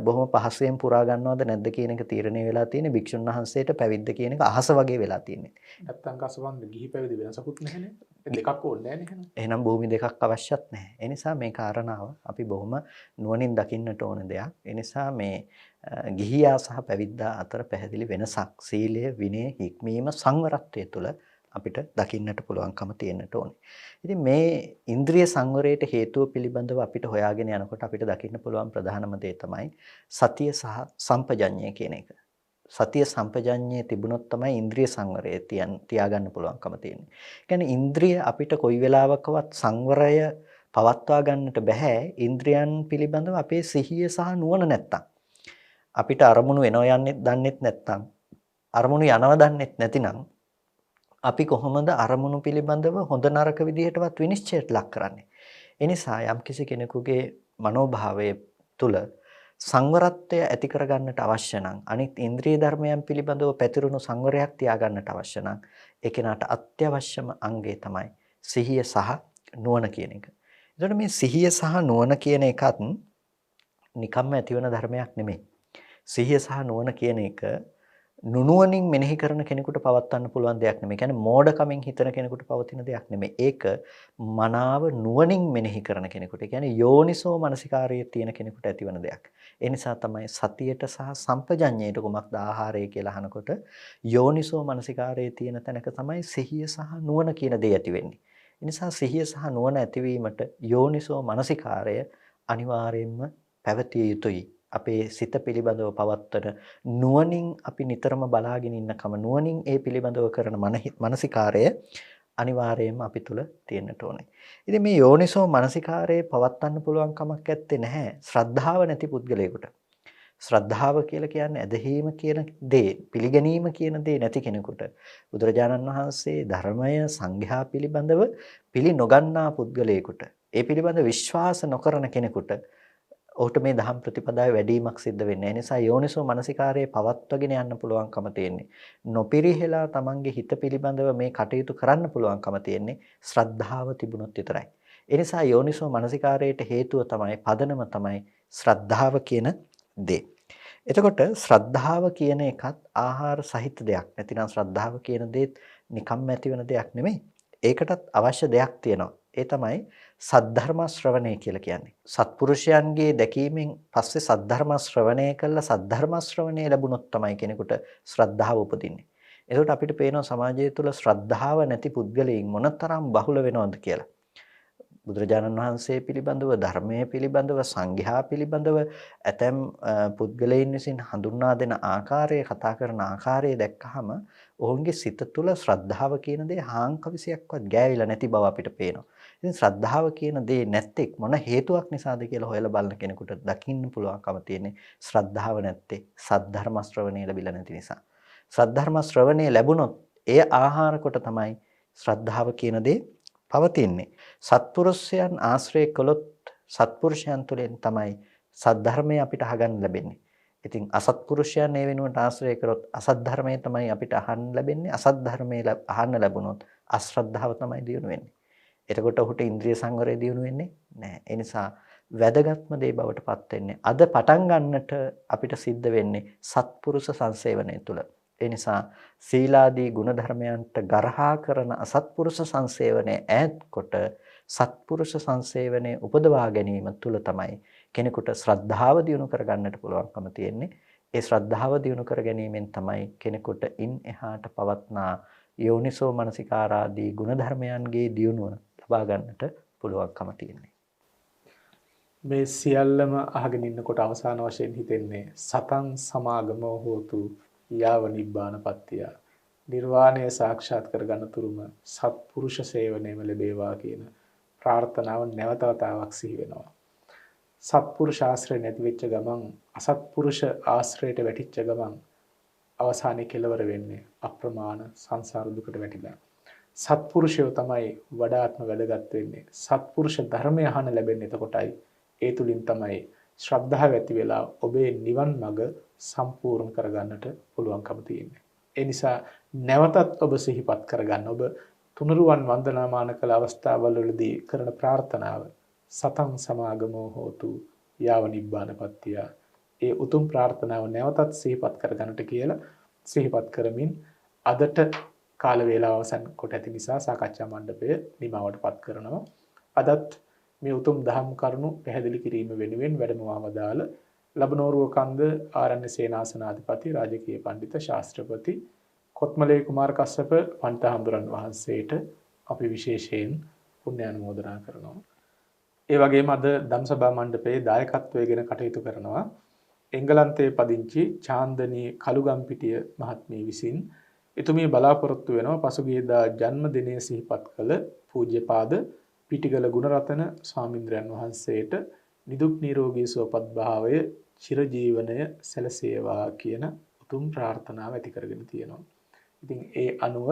බොහොම පහසුවෙන් පුරා ගන්නවද නැද්ද කියන එක තීරණය වෙලා තියෙන්නේ. භික්ෂුන් වහන්සේට පැවිද්ද කියන එක අහස වගේ වෙලා තියෙන්නේ. නැත්තම් කසවන්ද ගිහි පැවිදි වෙනසකුත් නැහැනේ. දෙකක් ඕනේ නැහැ නේ. එහෙනම් භූමි දෙකක් අවශ්‍යත් නැහැ. ඒ නිසා මේ කාරණාව අපි බොහොම නුවණින් දකින්නට ඕන දෙයක්. ඒ නිසා මේ ගිහියා සහ පැවිද්දා අතර පැහැදිලි වෙනසක් සීලය, විනය, හික්මීම, සංවරත්වය තුළ අපිට දකින්නට පුළුවන්කම තියෙන්නට ඕනේ. ඉතින් මේ ඉන්ද්‍රිය සංවරයට හේතුව පිළිබඳව අපිට හොයාගෙන යනකොට අපිට දකින්න පුළුවන් ප්‍රධානම දේ තමයි සතිය සහ සම්පජඤ්ඤය කියන එක. සතිය සම්පජඤ්ඤය තිබුණොත් තමයි ඉන්ද්‍රිය සංවරය තියාගන්න පුළුවන්කම තියෙන්නේ. කියන්නේ ඉන්ද්‍රිය අපිට කොයි වෙලාවකවත් සංවරය පවත්වා ගන්නට බෑ ඉන්ද්‍රියන් පිළිබඳව අපේ සිහිය සහ නුවණ නැත්තම්. අපිට අරමුණු එනවා යන්නේ දන්නෙත් නැත්තම්, අරමුණු යනවා දන්නෙත් නැතිනම් අපි කොහොමද අරමුණු පිළිබඳව හොඳ නරක විදිහටවත් විනිශ්චයට ලක් කරන්නේ? ඒ නිසා යම්කිසි කෙනෙකුගේ මනෝභාවය තුළ සංවරත්වය ඇති කරගන්නට අවශ්‍ය නම්, අනිත් ඉන්ද්‍රිය ධර්මයන් පිළිබඳව පැතිරුණු සංවරයක් තියාගන්නට අවශ්‍ය නම්, ඒ කෙනාට අත්‍යවශ්‍යම අංගය තමයි සිහිය සහ නුවණ කියන එක. එතකොට මේ සිහිය සහ නුවණ කියන එකත් නිකම්ම ඇතිවන ධර්මයක් නෙමෙයි. සිහිය සහ නුවණ කියන එක නුනුවණින් මෙනෙහි කරන කෙනෙකුට පවත්වන්න පුළුවන් දෙයක් නෙමෙයි. කියන්නේ මෝඩකමින් හිතන කෙනෙකුට පවතින දෙයක් නෙමෙයි. ඒක මනාව නුවණින් මෙනෙහි කරන කෙනෙකුට. ඒ කියන්නේ යෝනිසෝ මනසිකාරයේ තියෙන කෙනෙකුට ඇතිවන දෙයක්. ඒ නිසා තමයි සතියට සහ සම්පජඤ්ඤයට කුමක්ද ආහාරය කියලා අහනකොට යෝනිසෝ මනසිකාරයේ තියෙන තැනක තමයි සිහිය සහ නුවණ කියන දේ ඇති වෙන්නේ. ඒ නිසා සිහිය සහ නුවණ ඇතිවීමට යෝනිසෝ මනසිකාරය අනිවාර්යයෙන්ම පැවතිය යුතුයි. අපේ සිත පිළිබඳව පවත්වන නුවණින් අපි නිතරම බලාගෙන ඉන්නකම නුවණින් ඒ පිළිබඳව කරන මානසිකාරය අනිවාර්යයෙන්ම අපි තුල තියෙන්නට ඕනේ. ඉතින් මේ යෝනිසෝ මානසිකාරයේ පවත්වන්න පුළුවන් කමක් නැත්තේ නැහැ. ශ්‍රද්ධාව නැති පුද්ගලයෙකුට. ශ්‍රද්ධාව කියලා කියන්නේ ඇදහිීම කියන දේ, පිළිගැනීම කියන දේ නැති කෙනෙකුට. බුදුරජාණන් වහන්සේ ධර්මය සංඝයා පිළිබඳව පිළි නොගන්නා පුද්ගලයෙකුට, ඒ පිළිබඳ විශ්වාස නොකරන කෙනෙකුට ඔහුට මේ දහම් ප්‍රතිපදාවේ වැඩිමක් සිද්ධ වෙන්නේ. ඒ නිසා යෝනිසෝ මනසිකාරයේ පවත්වගෙන යන්න පුළුවන්කම තියෙන්නේ. නොපිරිහෙලා තමන්ගේ හිත පිළිබඳව මේ කටයුතු කරන්න පුළුවන්කම තියෙන්නේ ශ්‍රද්ධාව තිබුණොත් විතරයි. ඒ නිසා යෝනිසෝ මනසිකාරයට හේතුව තමයි, පදනම තමයි ශ්‍රද්ධාව කියන දේ. එතකොට ශ්‍රද්ධාව කියන එකත් ආහාර සහිත දෙයක්. නැතිනම් ශ්‍රද්ධාව කියන දේත් නිකම්ම ඇති වෙන දෙයක් නෙමෙයි. ඒකටත් අවශ්‍ය දෙයක් තියෙනවා. ඒ තමයි සද්ධර්ම ශ්‍රවණය කියලා කියන්නේ. සත්පුරුෂයන්ගේ දැකීමෙන් පස්සේ සද්ධර්ම ශ්‍රවණය කළා සද්ධර්ම ශ්‍රවණය ලැබුණොත් තමයි කෙනෙකුට ශ්‍රද්ධාව උපදින්නේ. එතකොට අපිට පේනවා සමාජය තුළ ශ්‍රද්ධාව නැති පුද්ගලයන් මොනතරම් බහුල වෙනවද කියලා. බුදුරජාණන් වහන්සේ පිළිබඳව, ධර්මයේ පිළිබඳව, සංඝයා පිළිබඳව ඇතැම් පුද්ගලයන් විසින් හඳුන්වා දෙන ආකාරය, කතා කරන ආකාරය දැක්කහම ඔවුන්ගේ සිත තුළ ශ්‍රද්ධාව කියන දේ හාංකවිසයක්වත් ගෑවිලා නැති බව අපිට පේනවා. ඉතින් ශ්‍රද්ධාව කියන දේ නැත්තේ මොන හේතුවක් නිසාද කියලා හොයලා බලන කෙනෙකුට දකින්න පුළුවන්කම තියෙන්නේ ශ්‍රද්ධාව නැත්තේ සද්ධර්ම ශ්‍රවණය ලැබිලා නැති නිසා. සද්ධර්ම ශ්‍රවණය ලැබුණොත් ඒ ආහාර කොට තමයි ශ්‍රද්ධාව කියන දේ පවතින්නේ. සත්පුරුෂයන් ආශ්‍රය කළොත් සත්පුරුෂයන් තුළින් තමයි සද්ධර්මය අපිට අහගන්න ලැබෙන්නේ. ඉතින් අසත්පුරුෂයන් ඒ වෙනුවට ආශ්‍රය කරොත් අසත් ධර්මයේ තමයි අපිට අහන්න ලැබෙන්නේ. අසත් ධර්මයේ අහන්න ලැබුණොත් අශ්‍රද්ධාව තමයි දියුණු වෙන්නේ. එතකොට ඔහුට ඉන්ද්‍රිය සංවරය දියුණු වෙන්නේ නැහැ. ඒ නිසා වැදගත්ම දේ බවට පත් වෙන්නේ අද පටන් ගන්නට අපිට සිද්ධ වෙන්නේ සත්පුරුෂ සංසේවනය තුළ. ඒ නිසා සීලාදී ගුණධර්මයන්ට ගරහා කරන අසත්පුරුෂ සංසේවනයේ ඈත් කොට සත්පුරුෂ සංසේවනයේ උපදවා ගැනීම තුළ තමයි කෙනෙකුට ශ්‍රද්ධාව දියුණු කරගන්නට පුළුවන්කම තියෙන්නේ. ඒ ශ්‍රද්ධාව දියුණු කර ගැනීමෙන් තමයි කෙනෙකුට ඉන් එහාට පවත්නා යෝනිසෝ මනසිකාරාදී ගුණධර්මයන්ගේ දියුණුව ලබා ගන්නට පුළුවන්කම තියෙන්නේ. මේ සියල්ලම අහගෙන ඉන්නකොට අවසාන වශයෙන් හිතෙන්නේ සතං සමාගමෝ හෝතු යාව නිබ්බානපත්තිය. නිර්වාණය සාක්ෂාත් කරගන්න තුරුම සත්පුරුෂ සේවනයේම ලැබේවා කියන ප්‍රාර්ථනාව නැවත වතාවක් සිහි වෙනවා. සත්පුරුෂ ආශ්‍රය නැති වෙච්ච ගමන් අසත්පුරුෂ ආශ්‍රයයට වැටිච්ච ගමන් අවසානයේ කෙලවර වෙන්නේ අප්‍රමාණ සංසාර දුකට වැටිලා. සත්පුරුෂයෝ තමයි වඩාත්ම වැදගත් වෙන්නේ. සත්පුරුෂ ධර්මය අහන ලැබෙන්නේ එතකොටයි. ඒ තුලින් තමයි ශ්‍රද්ධාව ඇති වෙලා ඔබේ නිවන් මඟ සම්පූර්ණ කරගන්නට පුළුවන්කම තියෙන්නේ. ඒ නිසා නැවතත් ඔබ සිහිපත් කරගන්න. ඔබ තුනුරුවන් වන්දනාමාන කළ අවස්ථාවවලදී කරන ප්‍රාර්ථනාව සතං සමාගමෝ හෝතු යාව නිබ්බානපත්තිය. ඒ උතුම් ප්‍රාර්ථනාව නැවතත් සිහිපත් කරගන්නට කියලා සිහිපත් කරමින් අදට කාල වේලාව අවසන් කොට ඇති නිසා සාකච්ඡා මණ්ඩපය නිමවටපත් කරනවා. අදත් මේ උතුම් දහම් කරුණු පැහැදිලි කිරීම වෙනුවෙන් වැඩමවා වදාළ ලබනෝරුව කන්ද ආරණ්‍ය සේනාසනාධිපති රාජකීය පඬිත ශාස්ත්‍රපති කොත්මලේ කුමාර කස්සප පඬිතුහාමුදුරන් වහන්සේට අපි විශේෂයෙන් පුණ්‍යානුමෝදනා කරනවා. ඒ වගේම අද ධම්සභා මණ්ඩපයේ දායකත්වයෙන් කටයුතු කරනවා එංගලන්තයේ පදිංචි චාන්දනී කළුගම්පිටිය මහත්මිය විසින් එතුමිය බලාපොරොත්තු වෙනවා පසුගියදා ජන්මදිනය සිහිපත් කළ පූජ්‍යපාද පිටිගල ගුණරතන ස්වාමින්ද්‍රයන් වහන්සේට නිදුක් නිරෝගී සුවපත් භාවය චිරජීවනය සැලසේවා කියන උතුම් ප්‍රාර්ථනාව ඇති කරගෙන තියෙනවා. ඉතින් ඒ අනුව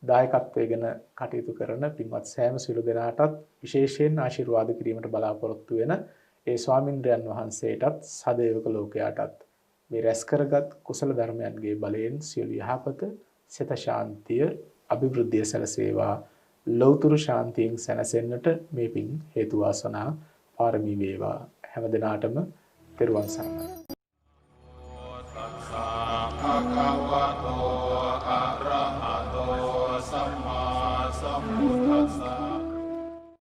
දායකත්වයෙන් කටයුතු කරන පින්වත් සෑම සිළු දෙනාටත් විශේෂයෙන් ආශිර්වාද කිරීමට බලාපොරොත්තු වෙන ඒ ස්වාමින්ද්‍රයන් වහන්සේටත් සදේවක ලෝකයාටත් මේ රැස් කරගත් කුසල ධර්මයන්ගේ බලයෙන් සියලු යහපත සිත ශාන්තිය අභිවෘද්ධිය සැලසේවා ලෞතුරු ශාන්තියෙන් සැනසෙන්නට මේ පින් හේතු වාසනා පාරමී වේවා හැම දිනාටම තෙරුවන් සරණයි.